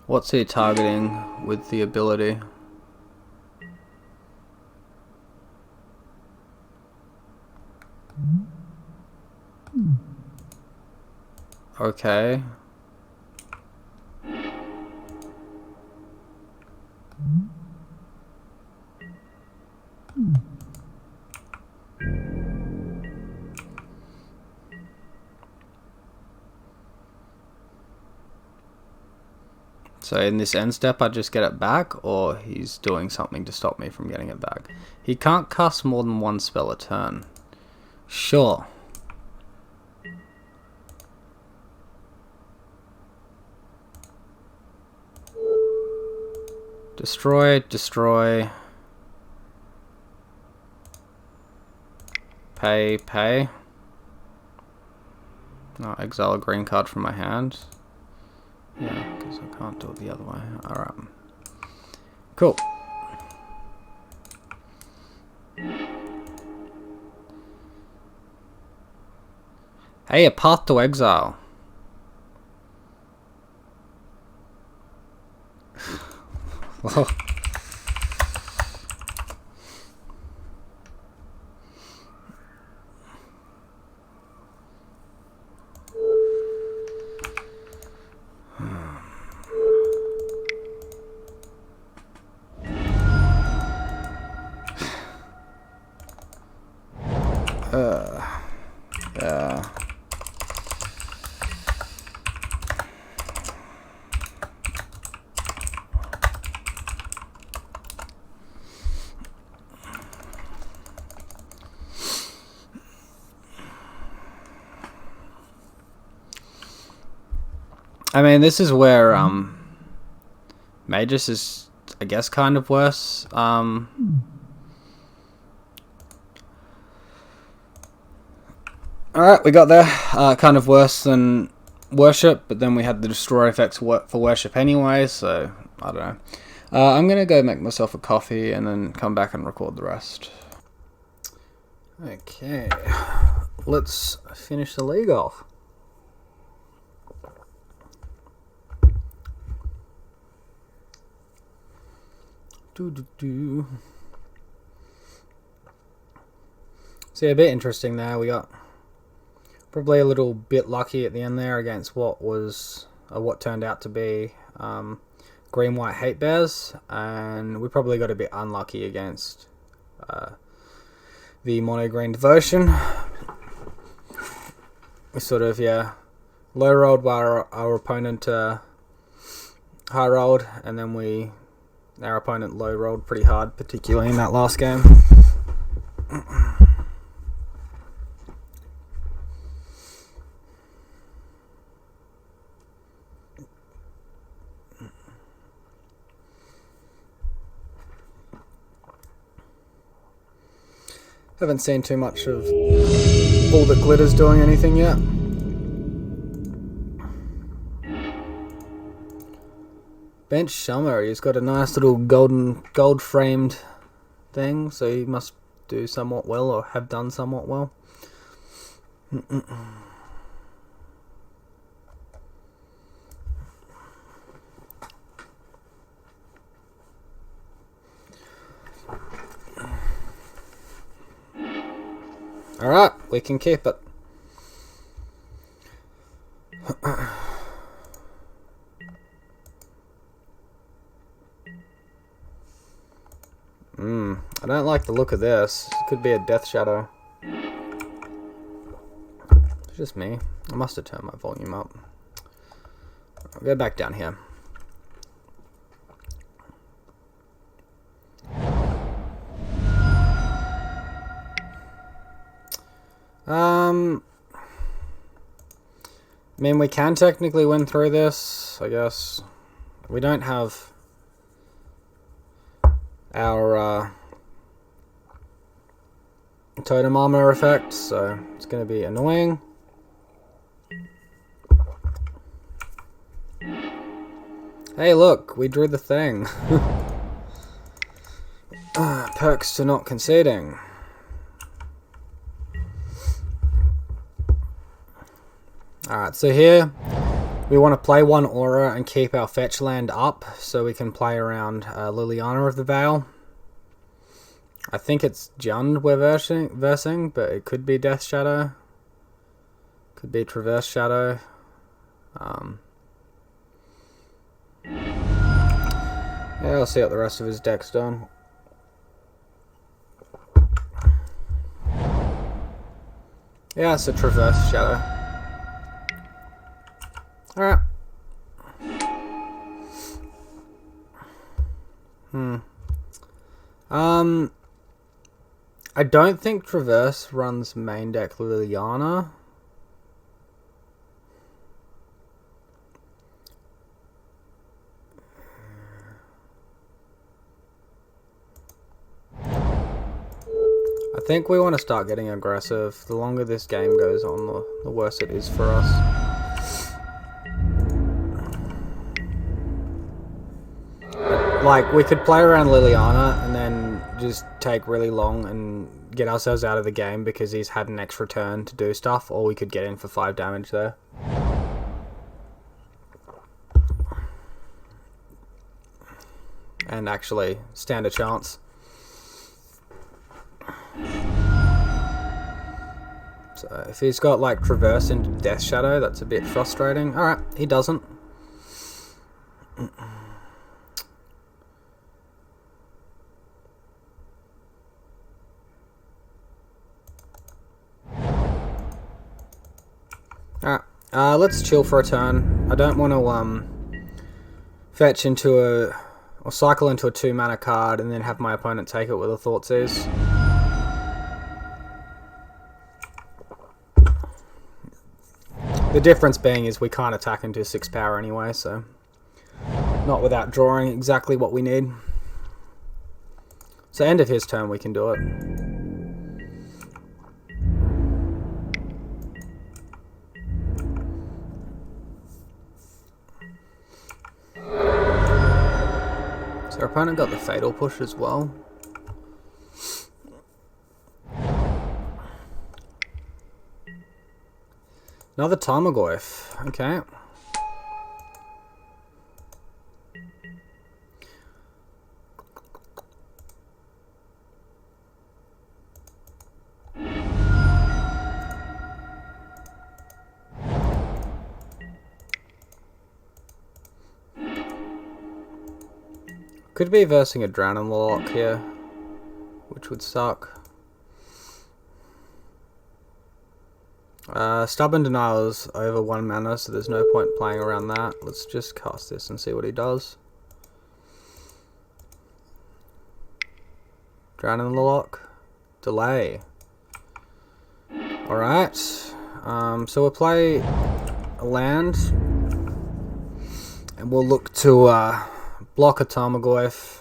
What's he targeting with the ability? Okay. So in this end step, I just get it back, or he's doing something to stop me from getting it back. He can't cast more than one spell a turn. Sure. Destroy, destroy. Pay, pay. Oh, exile a green card from my hand. Yeah, because I can't do it the other way. Alright. Cool. Hey, a path to exile. Well. Yeah. I mean, this is where Magus is, I guess, kind of worse. Alright, we got there. Kind of worse than Worship, but then we had the Destroy effects for Worship anyway, so I don't know. I'm going to go make myself a coffee and then come back and record the rest. Okay, let's finish the league off. See, a bit interesting there. We got probably a little bit lucky at the end there against what was what turned out to be green-white Hatebears, and we probably got a bit unlucky against the mono-green Devotion. We sort of, yeah, low-rolled while our opponent high-rolled, and then our opponent low-rolled pretty hard, particularly in that last game. Haven't seen too much of all the glitters doing anything yet. Bench Shummer, he's got a nice little gold framed thing, so he must do somewhat well, or have done somewhat well. Alright, we can keep it. I don't like the look of this. It could be a Death Shadow. It's just me. I must have turned my volume up. I'll go back down here. I mean, we can technically win through this, I guess. We don't have our totem armor effect, so it's going to be annoying. Hey, look, we drew the thing. Perks to not conceding. Alright, so here we want to play one aura and keep our fetch land up so we can play around Liliana of the Veil. I think it's Jund we're versing, but it could be Death Shadow. Could be Traverse Shadow. Yeah, I'll see what the rest of his deck's done. Yeah, it's a Traverse Shadow. Alright. I don't think Traverse runs main deck Liliana. I think we want to start getting aggressive. The longer this game goes on, the worse it is for us. Like, we could play around Liliana and then just take really long and get ourselves out of the game because he's had an extra turn to do stuff, or we could get in for 5 damage there. And actually stand a chance. So if he's got like Traverse into Death Shadow, that's a bit frustrating. Alright, he doesn't. Alright, let's chill for a turn. I don't want to fetch into or cycle into a 2-mana card and then have my opponent take it with a Thoughtseize. The difference being is we can't attack into 6 power anyway, so not without drawing exactly what we need. So end of his turn we can do it. So our opponent got the Fatal Push as well. Another Tarmogoyf, okay. Could be versing a Drown in the Lock here, which would suck. Stubborn Denial is over 1 mana, so there's no point playing around that. Let's just cast this and see what he does. Drown in the Lock. Delay. Alright. So we'll play a land. And we'll look to block a Tarmogoyf.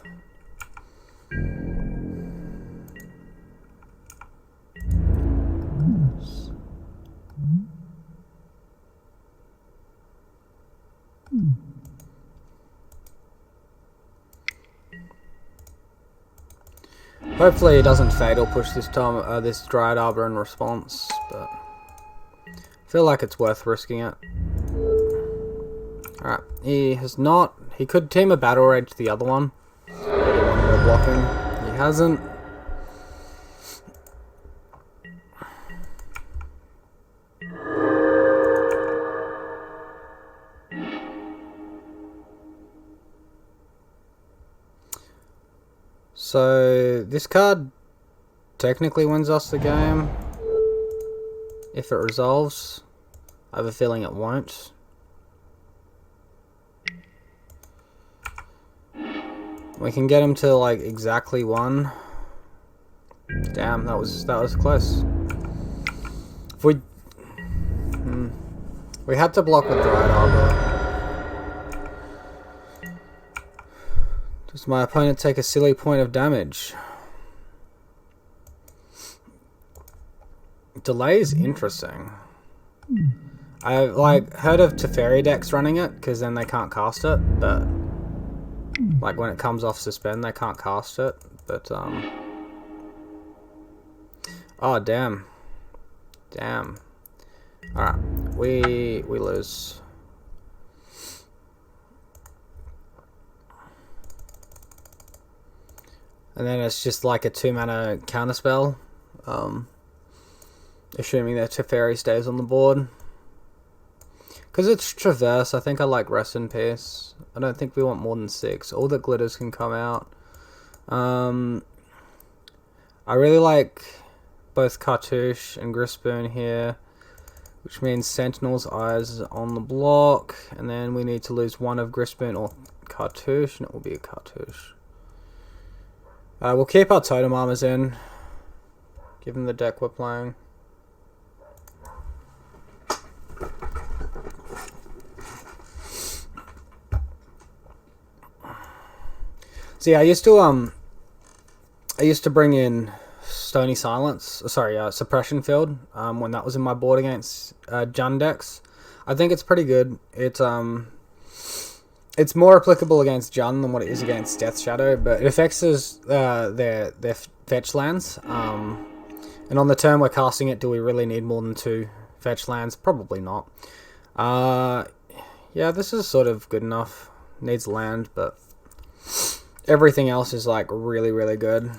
Hopefully he doesn't Fatal Push this time, this Dryad Arbor in response, but I feel like it's worth risking it. Alright, he has not. He could team a Battle Rage to the other one. The one we're blocking. He hasn't. So this card technically wins us the game if it resolves. I have a feeling it won't. We can get him to like exactly 1. Damn, that was close. If we had to block with Dryad Arbor. Does my opponent take a silly point of damage? Delay is interesting. I've like heard of Teferi decks running it because then they can't cast it, but like when it comes off suspend they can't cast it. But oh damn. Alright, we lose. And then it's just like a 2-mana counterspell. Assuming that Teferi stays on the board. Because it's Traverse, I think I like Rest in Peace. I don't think we want more than 6. All the glitters can come out. I really like both Cartouche and Grispoon here. Which means Sentinel's Eyes is on the block. And then we need to lose one of Grispoon or Cartouche. And it will be a Cartouche. We'll keep our totem armors in, given the deck we're playing. So yeah, I used to bring in Stony Silence, Suppression Field, when that was in my board against Jund decks. I think it's pretty good. It's more applicable against Jund than what it is against Death Shadow, but it affects their fetch lands. And on the turn we're casting it, do we really need more than 2 fetch lands? Probably not. Yeah, this is sort of good enough. Needs land, but everything else is like really, really good.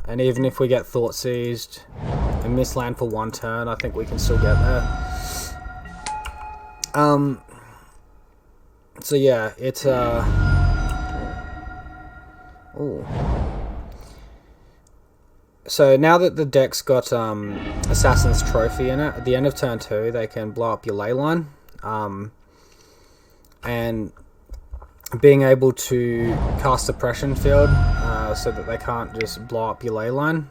And even if we get Thought Seized and miss land for 1 turn, I think we can still get there. So yeah, it's ooh. So now that the deck's got Assassin's Trophy in it, at the end of turn 2 they can blow up your ley line. And being able to cast Suppression Field so that they can't just blow up your ley line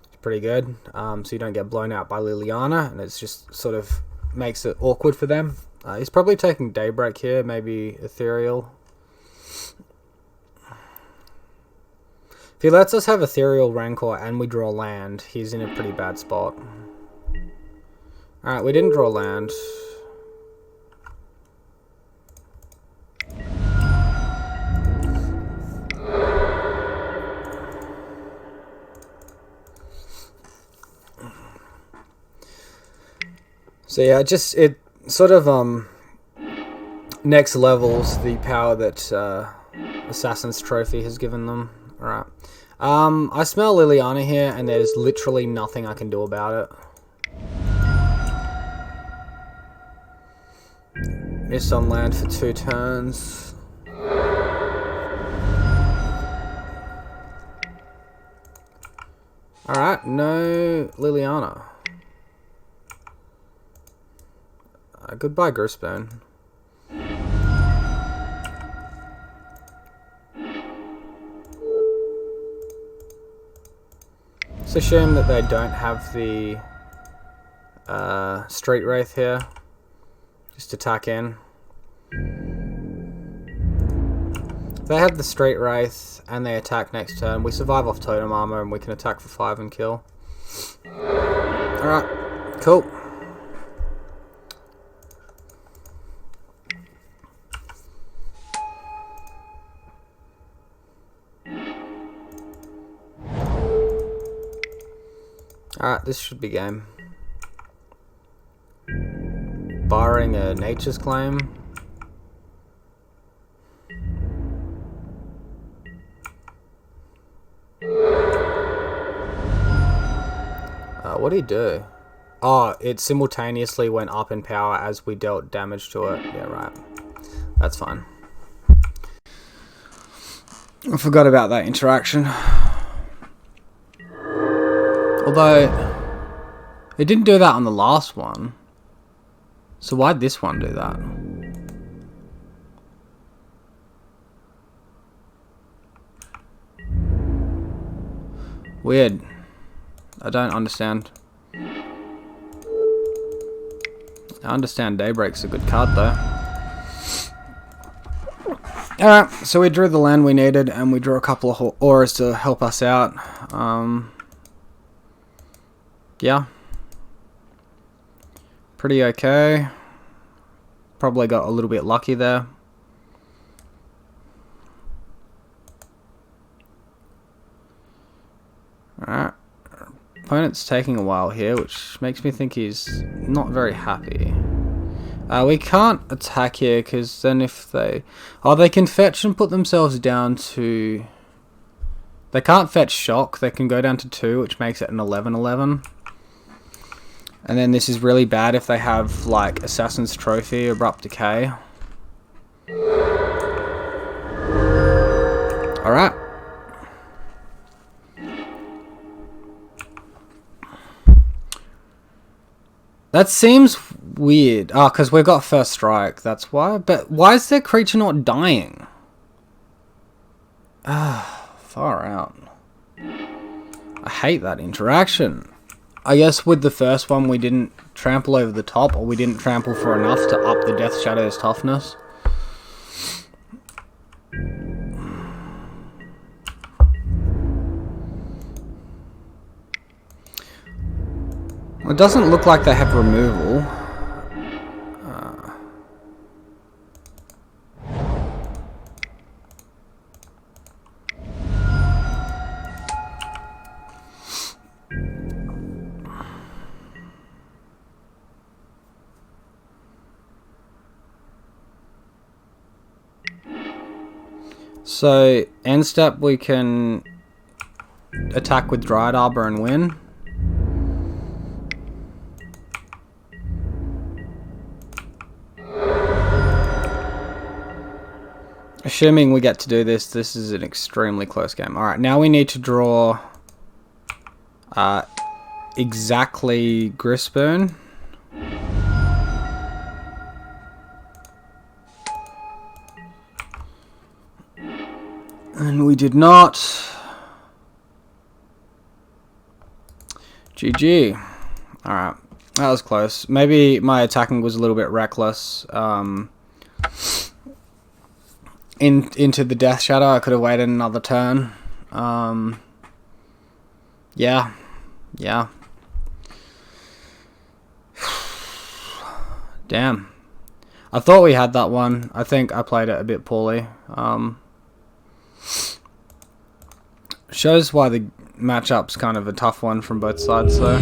is pretty good. So you don't get blown out by Liliana, and it's just sort of makes it awkward for them. He's probably taking Daybreak here, maybe Ethereal. If he lets us have Ethereal Rancor and we draw land, he's in a pretty bad spot. Alright, we didn't draw land. So yeah, it sort of next levels the power that Assassin's Trophy has given them. Alright. I smell Liliana here, and there's literally nothing I can do about it. Missed on land for 2 turns. Alright, no Liliana. Goodbye, Grisbone. It's a shame that they don't have the Street Wraith here. Just attack in. If they have the Street Wraith and they attack next turn, we survive off Totem Armor and we can attack for 5 and kill. Alright, cool. Alright, this should be game. Barring a Nature's Claim. What did he do? Oh, it simultaneously went up in power as we dealt damage to it. Yeah, right. That's fine. I forgot about that interaction. Although, it didn't do that on the last one. So why'd this one do that? Weird. I don't understand. I understand Daybreak's a good card though. Alright, so we drew the land we needed and we drew a couple of auras to help us out. Yeah. Pretty okay. Probably got a little bit lucky there. Alright. Opponent's taking a while here, which makes me think he's not very happy. We can't attack here, because then if they... Oh, they can fetch and put themselves down to... They can't fetch Shock, they can go down to 2, which makes it an 11-11. And then this is really bad if they have, like, Assassin's Trophy, Abrupt Decay. Alright. That seems weird. Oh, because we've got First Strike, that's why. But why is their creature not dying? Ah, far out. hate that interaction. I guess with the first one we didn't trample over the top, or we didn't trample for enough to up the Death Shadow's toughness. It doesn't look like they have removal. So, end step we can attack with Dryad Arbor and win. Assuming we get to do this, this is an extremely close game. Alright, now we need to draw exactly Grisburn. And we did not. GG. Alright, that was close. Maybe my attacking was a little bit reckless. Into the Death Shadow, I could have waited another turn. Yeah. Damn. I thought we had that one. I think I played it a bit poorly. Shows why the matchup's kind of a tough one from both sides, though.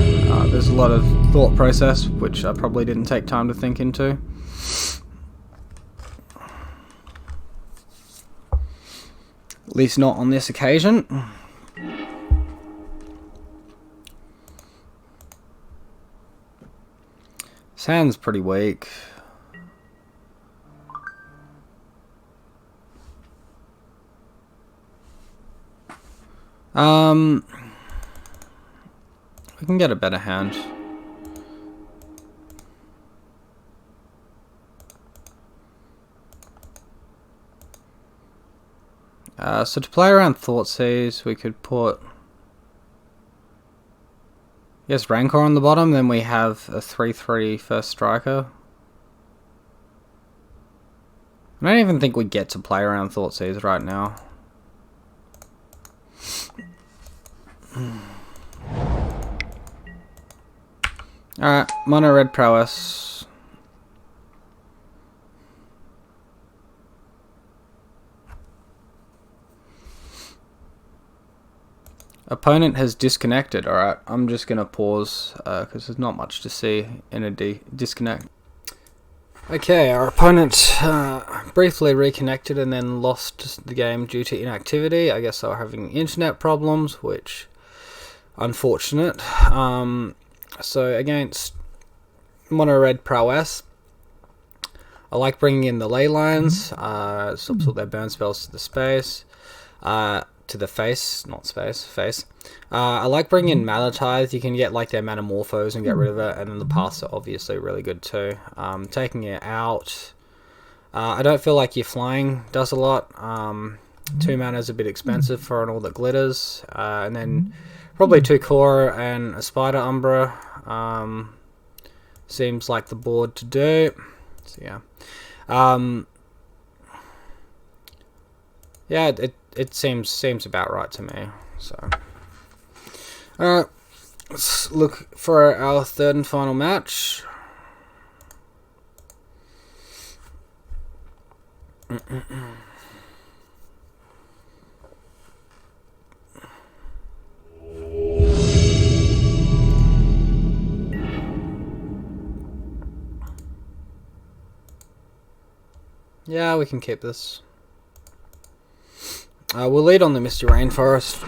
There's a lot of thought process, which I probably didn't take time to think into. At least not on this occasion. Sounds pretty weak. We can get a better hand. So to play around Thoughtseize, we could put, yes, Rancor on the bottom, then we have a 3/3 first striker. I don't even think we get to play around Thoughtseize right now. Alright, mono red prowess. Opponent has disconnected. Alright, I'm just going to pause because there's not much to see in a disconnect. Okay, our opponent briefly reconnected and then lost the game due to inactivity. I guess they were having internet problems, which unfortunate. So against mono red prowess, I like bringing in the ley lines. Stops all their burn spells to the space. To the face, not space, face. I like bringing in Mana Tithe. You can get like their Manamorphose and get rid of it, and then the paths are obviously really good too. Taking it out, I don't feel like your flying does a lot. 2 mana is a bit expensive for an all that glitters, and then probably 2 core and a Spider Umbra seems like the board to do. So yeah, yeah, it seems about right to me. So, alright, let's look for our third and final match. Yeah, we can keep this. We'll lead on the Misty Rainforest,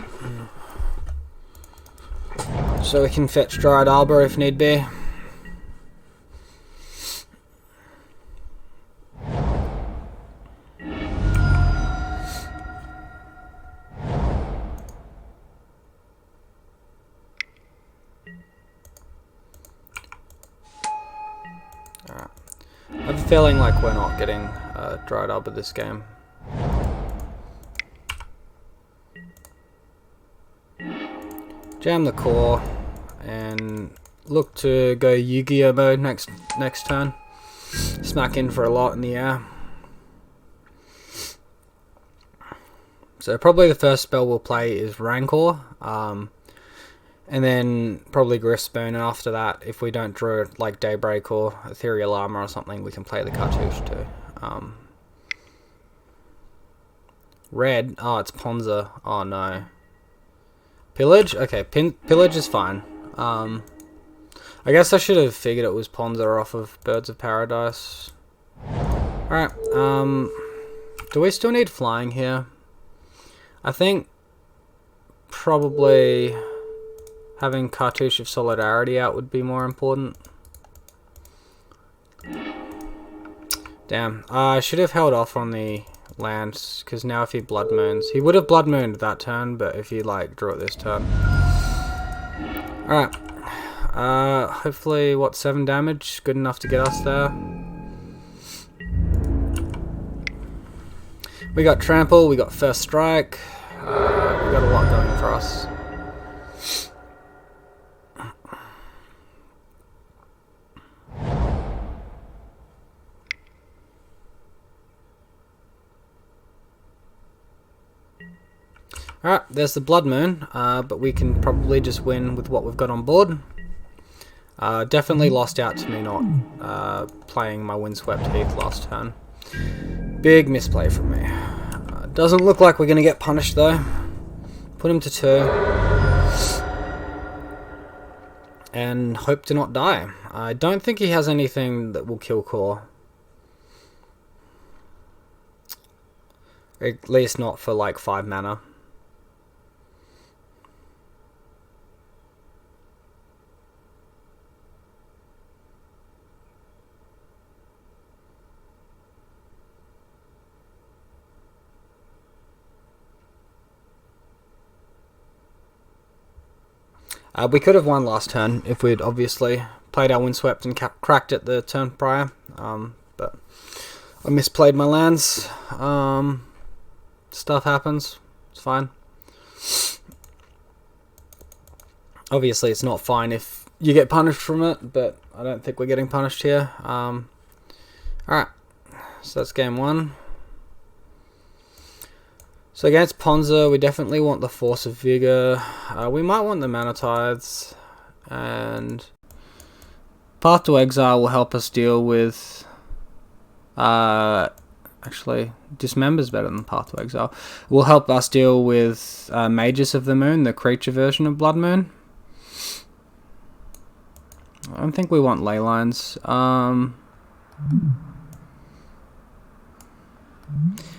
so we can fetch Dryad Arbor if need be. Alright. I have a feeling like we're not getting Dryad Arbor this game. Jam the core and look to go Yu-Gi-Oh mode next turn. Smack in for a lot in the air. So probably the first spell we'll play is Rancor, and then probably Griffspoon, and after that, if we don't draw like Daybreak or Ethereal Armor or something, we can play the Cartouche too. Red, oh it's Ponza, oh no. Pillage? Okay, Pillage is fine. I guess I should have figured it was Ponza off of Birds of Paradise. Alright, do we still need flying here? I think probably having Cartouche of Solidarity out would be more important. Damn, I should have held off on the lands, because now if he Blood Moons, he would have Blood Mooned that turn, but if he like drew it this turn. Alright, hopefully, what, 7 damage? Good enough to get us there. We got Trample, we got First Strike, we got a lot going for us. Alright, there's the Blood Moon, but we can probably just win with what we've got on board. Definitely lost out to me not playing my Windswept Heath last turn. Big misplay from me. Doesn't look like we're going to get punished though. Put him to 2. And hope to not die. I don't think he has anything that will kill core. At least not for like 5 mana. We could have won last turn if we'd obviously played our Windswept and cracked it the turn prior, but I misplayed my lands. Stuff happens, it's fine. Obviously it's not fine if you get punished from it, but I don't think we're getting punished here. Alright, so that's game 1. So against Ponza, we definitely want the Force of Vigor. We might want the Mana Tithes, and Path to Exile will help us deal with. Actually, Dismember's better than Path to Exile. Will help us deal with Mages of the Moon, the creature version of Blood Moon. I don't think we want ley lines.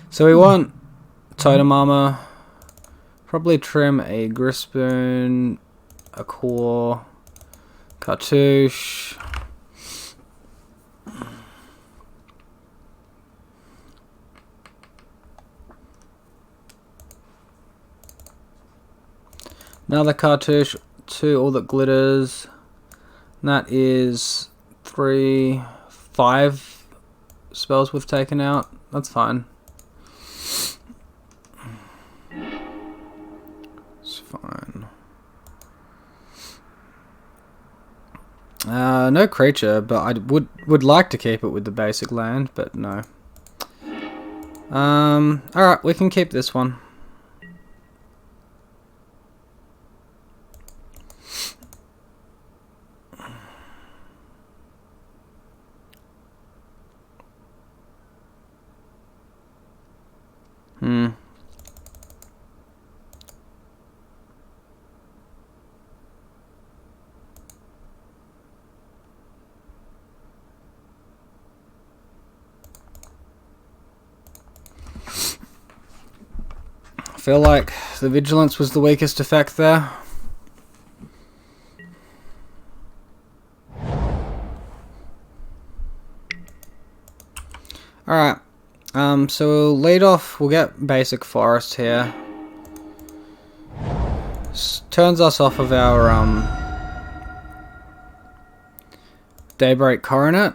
So we want Totem Armor, probably trim a Griffspoon, a Core, Cartouche. Another Cartouche, 2 All That Glitters. And that is 5 spells we've taken out. That's fine. Fine. No creature, but I would like to keep it with the basic land, but no. Alright, we can keep this one. I feel like the Vigilance was the weakest effect there. Alright, so we'll lead off, we'll get basic Forest here. Turns us off of our Daybreak Coronet,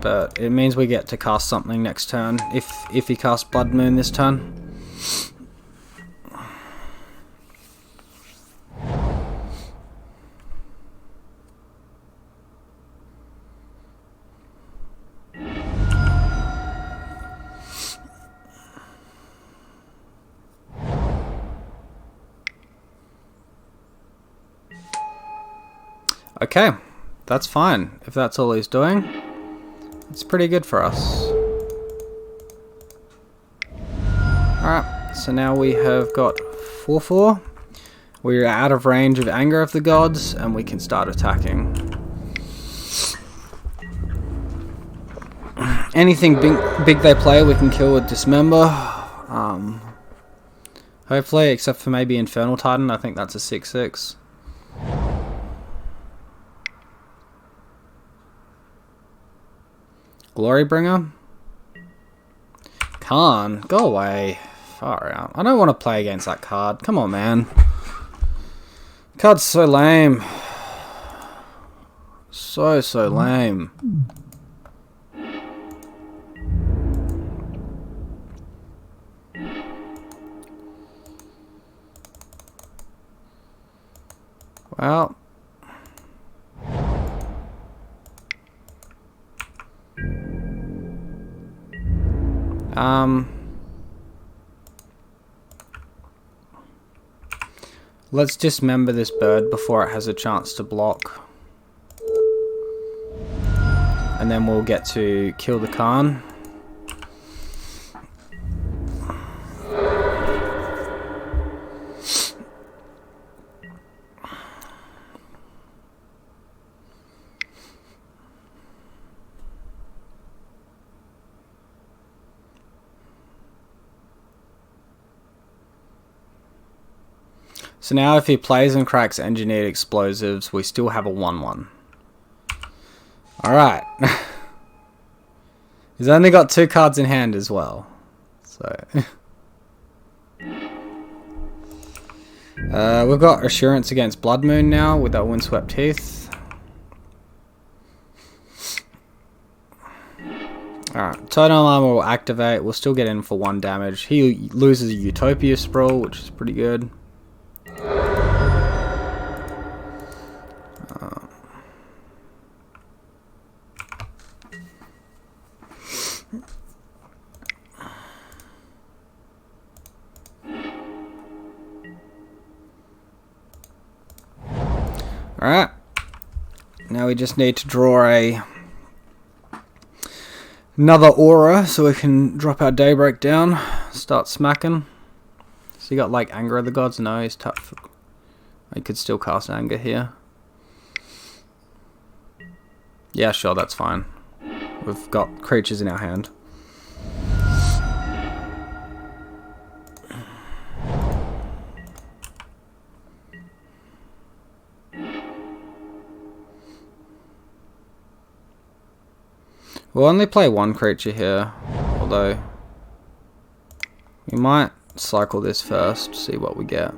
but it means we get to cast something next turn, if he casts Blood Moon this turn. Okay, that's fine. If that's all he's doing, it's pretty good for us. Alright, so now we have got 4-4. We're out of range of Anger of the Gods, and we can start attacking. Anything big they play, we can kill with Dismember. Hopefully, except for maybe Infernal Titan. I think that's a 6-6. Glorybringer. Khan, go away. Far out. I don't want to play against that card. Come on, man. Card's so lame. So lame. Well. Let's dismember this bird before it has a chance to block. And then we'll get to kill the Khan. So now if he plays and cracks engineered explosives, we still have a 1-1. Alright. He's only got 2 cards in hand as well. So we've got Assurance against Blood Moon now with that Windswept Heath. Alright, Totem Armor will activate. We'll still get in for 1 damage. He loses a Utopia Sprawl, which is pretty good. Alright, now we just need to draw another aura so we can drop our Daybreak down, start smacking. So you got like Anger of the Gods? No, he's tough. I could still cast Anger here. Yeah, sure, that's fine. We've got creatures in our hand. We'll only play 1 creature here, although we might cycle this first, see what we get.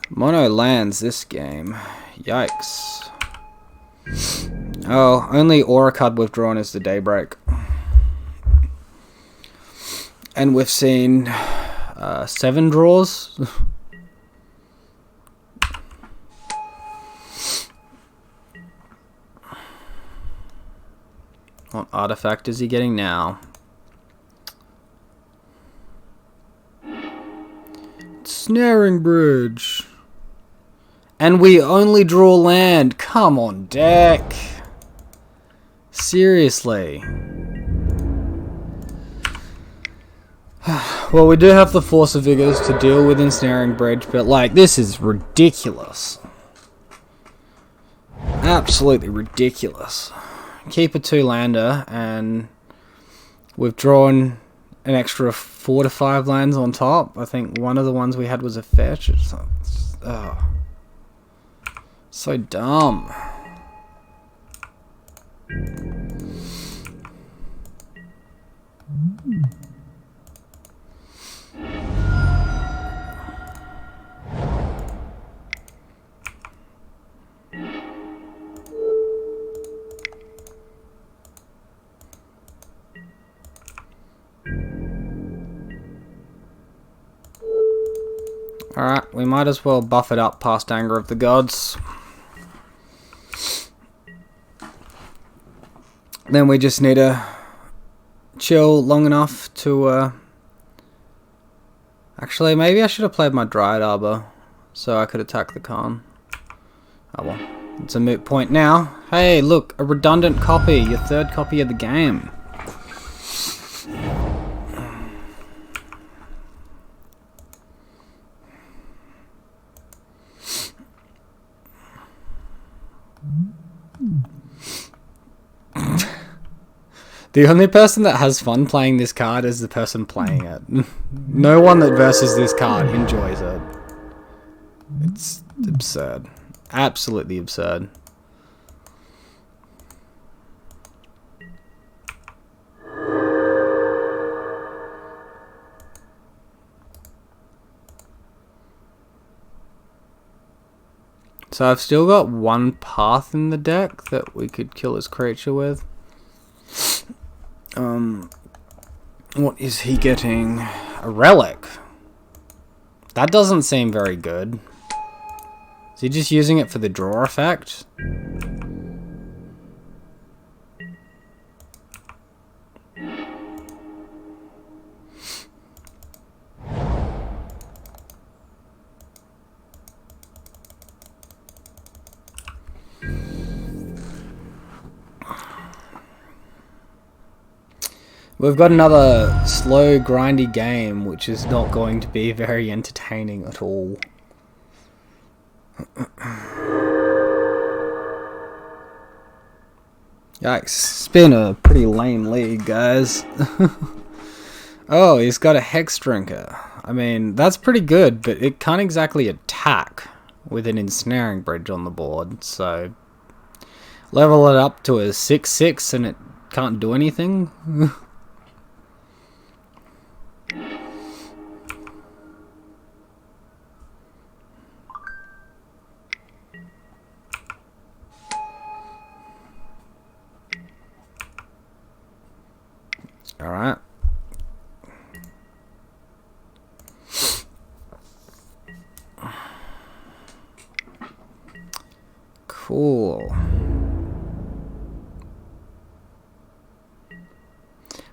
Mono lands this game. Yikes. Oh, only aura card we've drawn is the Daybreak. And we've seen 7 draws. What artifact is he getting now? Snaring Bridge. And we only draw land. Come on, deck. Seriously. Well, we do have the Force of Vigors to deal with Ensnaring Bridge, but like, this is ridiculous. Absolutely ridiculous. Keep a 2-lander, and we've drawn an extra 4 to 5 lands on top. I think one of the ones we had was a fetch. So dumb. Alright, we might as well buff it up past Anger of the Gods. Then we just need to chill long enough to... Actually, maybe I should have played my Dryad Arbor so I could attack the Khan. Oh well, it's a moot point now. Hey, look, a redundant copy, your third copy of the game. The only person that has fun playing this card is the person playing it. No one that versus this card enjoys it. It's absurd. Absolutely absurd. So I've still got one path in the deck that we could kill his creature with. What is he getting? A relic. That doesn't seem very good. Is he just using it for the draw effect? We've got another slow, grindy game, which is not going to be very entertaining at all. Yikes, it's been a pretty lame league, guys. Oh, he's got a Hex Drinker. I mean, that's pretty good, but it can't exactly attack with an Ensnaring Bridge on the board, so... Level it up to a 6/6 and it can't do anything? Alright. Cool.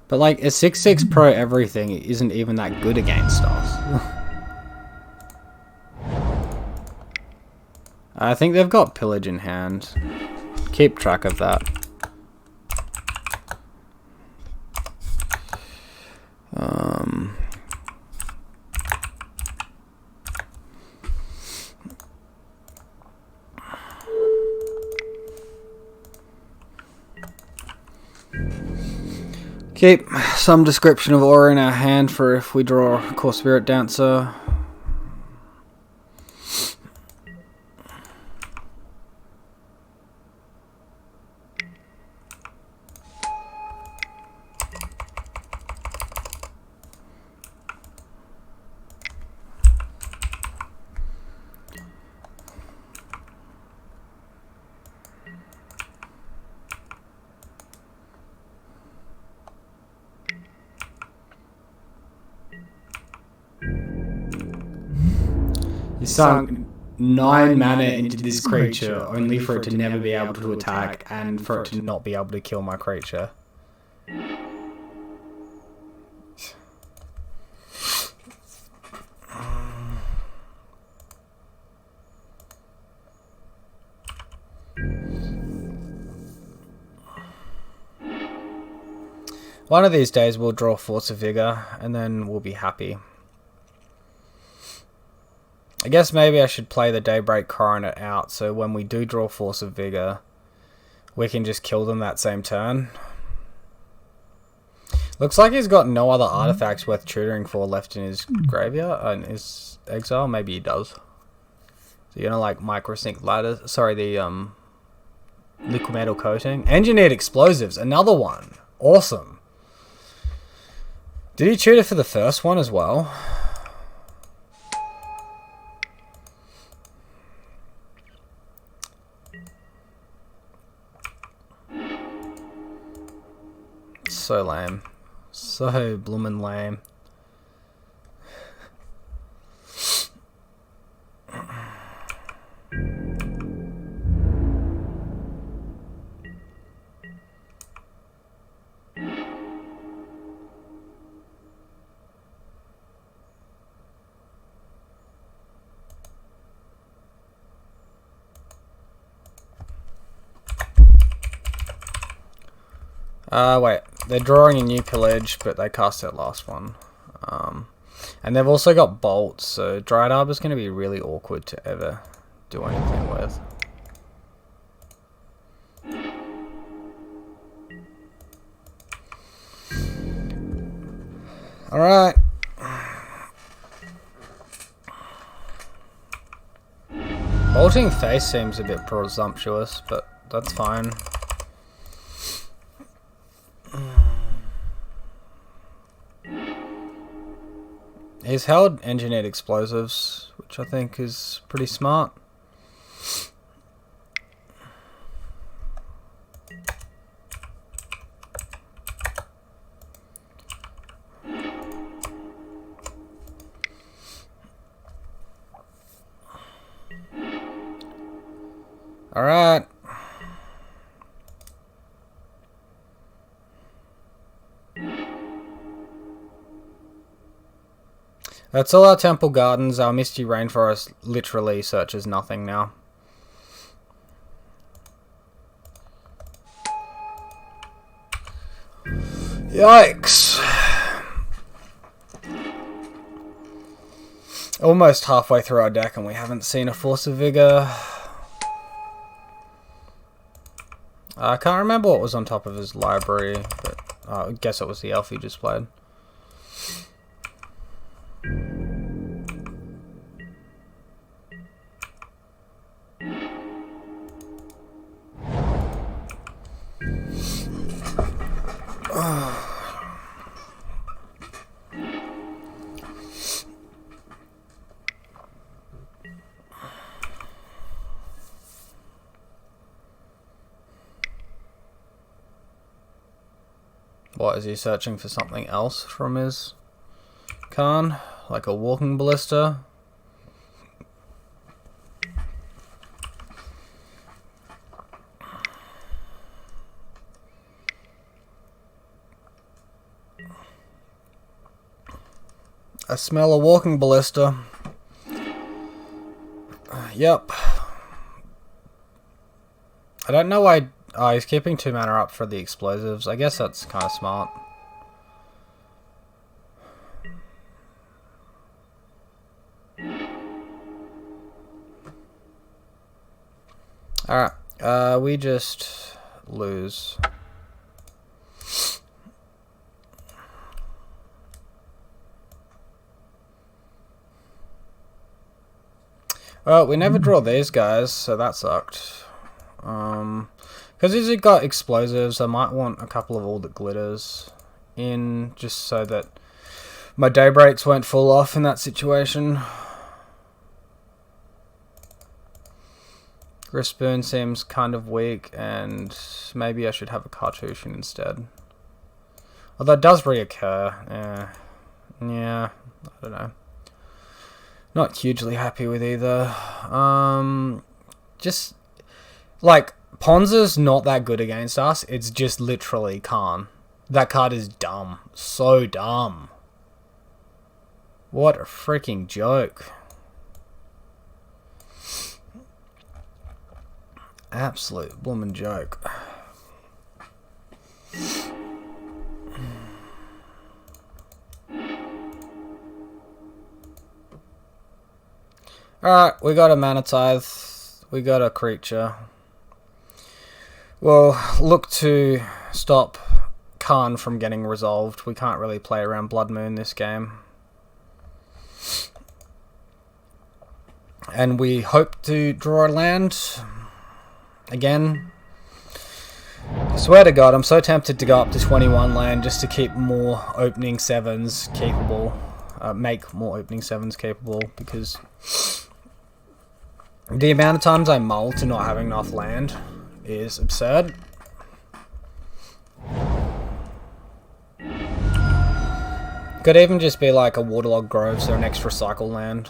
But like, a 6/6 pro everything isn't even that good against us. I think they've got Pillage in hand. Keep track of that. Keep some description of aura in our hand for if we draw Core Spirit Dancer. You sunk 9 mana into this creature only for it to never be able to attack and for it to not be able to kill my creature. One of these days we'll draw Force of Vigor and then we'll be happy. I guess maybe I should play the Daybreak Coronet out, so when we do draw Force of Vigor, we can just kill them that same turn. Looks like he's got no other artifacts worth tutoring for left in his graveyard, in his exile. Maybe he does. So you're gonna like Microsync Ladder, sorry, the Liquid Metal Coating. Engineered Explosives, another one. Awesome. Did he tutor for the first one as well? So lame. So bloomin' lame. Wait, they're drawing a new pillage, but they cast their last one. And they've also got bolts, so Dried Arbor's going to be really awkward to ever do anything with. Alright. Bolting Face seems a bit presumptuous, but that's fine. He's held engineered explosives, which I think is pretty smart. All right. That's all our Temple Gardens. Our Misty Rainforest literally searches nothing now. Yikes. Almost halfway through our deck and we haven't seen a Force of Vigor. I can't remember what was on top of his library, but I guess it was the elf he just played. What, is he searching for something else from his Khan? Like a walking ballista? I smell a walking ballista. Yep. I don't know why. Oh, he's keeping 2 mana up for the explosives. I guess that's kind of smart. Alright, we just lose. Well, we never draw these guys, so that sucked. Because he's got explosives, I might want a couple of All That Glitters in, just so that my Daybreaks won't fall off in that situation. Grisboon seems kind of weak, and maybe I should have a Cartouche instead. Although it does reoccur. Yeah, I don't know. Not hugely happy with either. Just, like, Ponza's not that good against us. It's just literally Khan. That card is dumb. So dumb. What a freaking joke. Absolute bloomin' joke. Alright, we got a Mana Tithe. We got a creature. We'll look to stop Khan from getting resolved. We can't really play around Blood Moon this game. And we hope to draw a land. Again. I swear to God, I'm so tempted to go up to 21 land just to keep more opening 7s capable. Make more opening 7s capable, because the amount of times I mull to not having enough land is absurd. Could even just be like a Waterlogged Groves or an extra cycle land.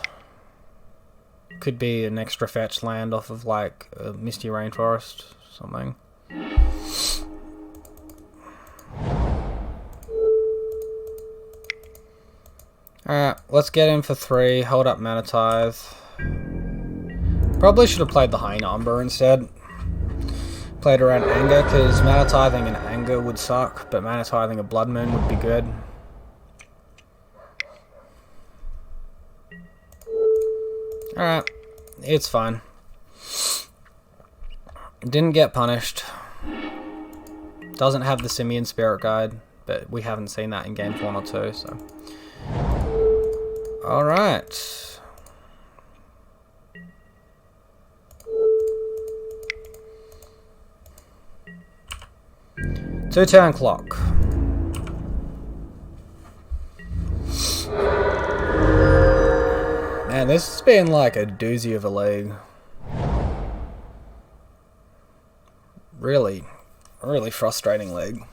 Could be an extra fetch land off of like a Misty Rainforest or something. Alright, let's get in for 3, hold up Mana Tithe. Probably should have played the Hyena Umber instead. played around Anger, because Mana Tithing and Anger would suck, but Mana Tithing a Blood Moon would be good. Alright, it's fine. Didn't get punished. Doesn't have the Simian Spirit Guide, but we haven't seen that in game 1 or 2, so. Alright. Two-turn clock. Man, this has been like a doozy of a league. Really frustrating league.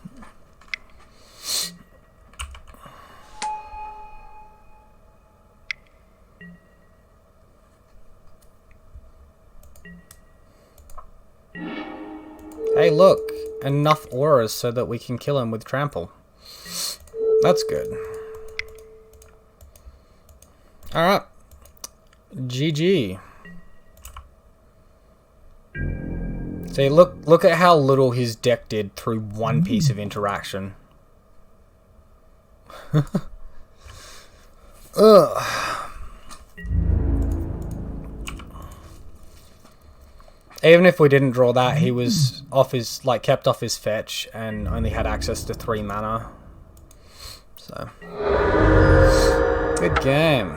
Hey, look, enough auras so that we can kill him with trample. That's good. Alright. GG. See, look at how little his deck did through one piece of interaction. Ugh. Even if we didn't draw that, he was off his, like, kept off his fetch and only had access to 3 mana. So, good game.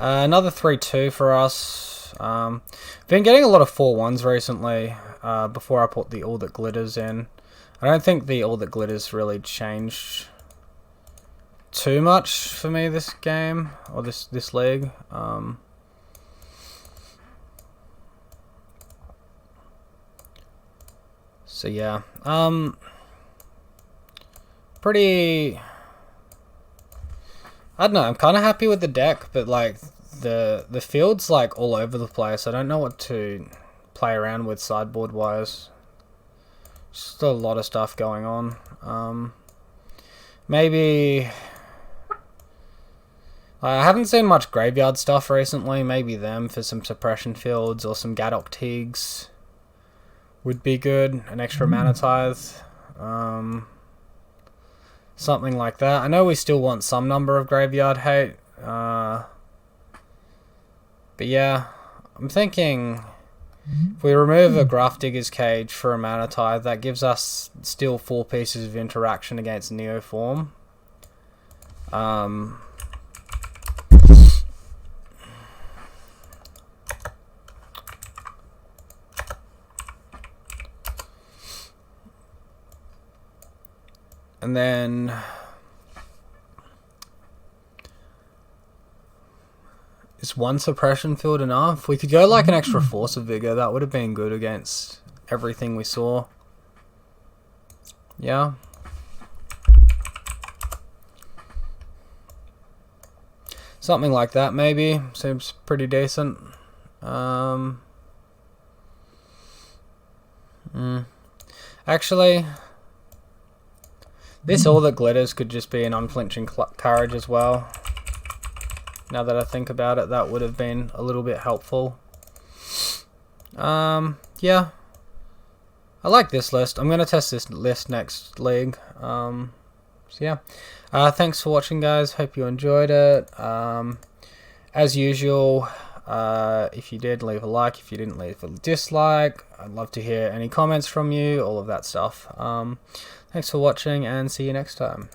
Another 3-2 for us. Been getting a lot of 4-1s recently. Before I put the All That Glitters in. I don't think the All That Glitters really changed too much for me this game, or this league. So yeah, pretty, I don't know, I'm kind of happy with the deck, but like the field's like all over the place. I don't know what to play around with sideboard wise. Just a lot of stuff going on. Maybe I haven't seen much graveyard stuff recently. Maybe them for some suppression fields or some Gadok Teagues would be good. An extra Mana Tithe. Something like that. I know we still want some number of graveyard hate. But yeah, I'm thinking if we remove a Grafdigger's Cage for a Mana Tithe, that gives us still 4 pieces of interaction against Neoform. And then is one suppression field enough? We could go like an extra Force of Vigor. That would have been good against everything we saw. Yeah. Something like that maybe. Seems pretty decent. Actually, this All That Glitters could just be an Unflinching Courage as well. Now that I think about it, that would have been a little bit helpful. Yeah. I like this list. I'm going to test this list next league. So yeah. Thanks for watching, guys. Hope you enjoyed it. As usual, if you did, leave a like. If you didn't, leave a dislike. I'd love to hear any comments from you, all of that stuff. Thanks for watching, and see you next time.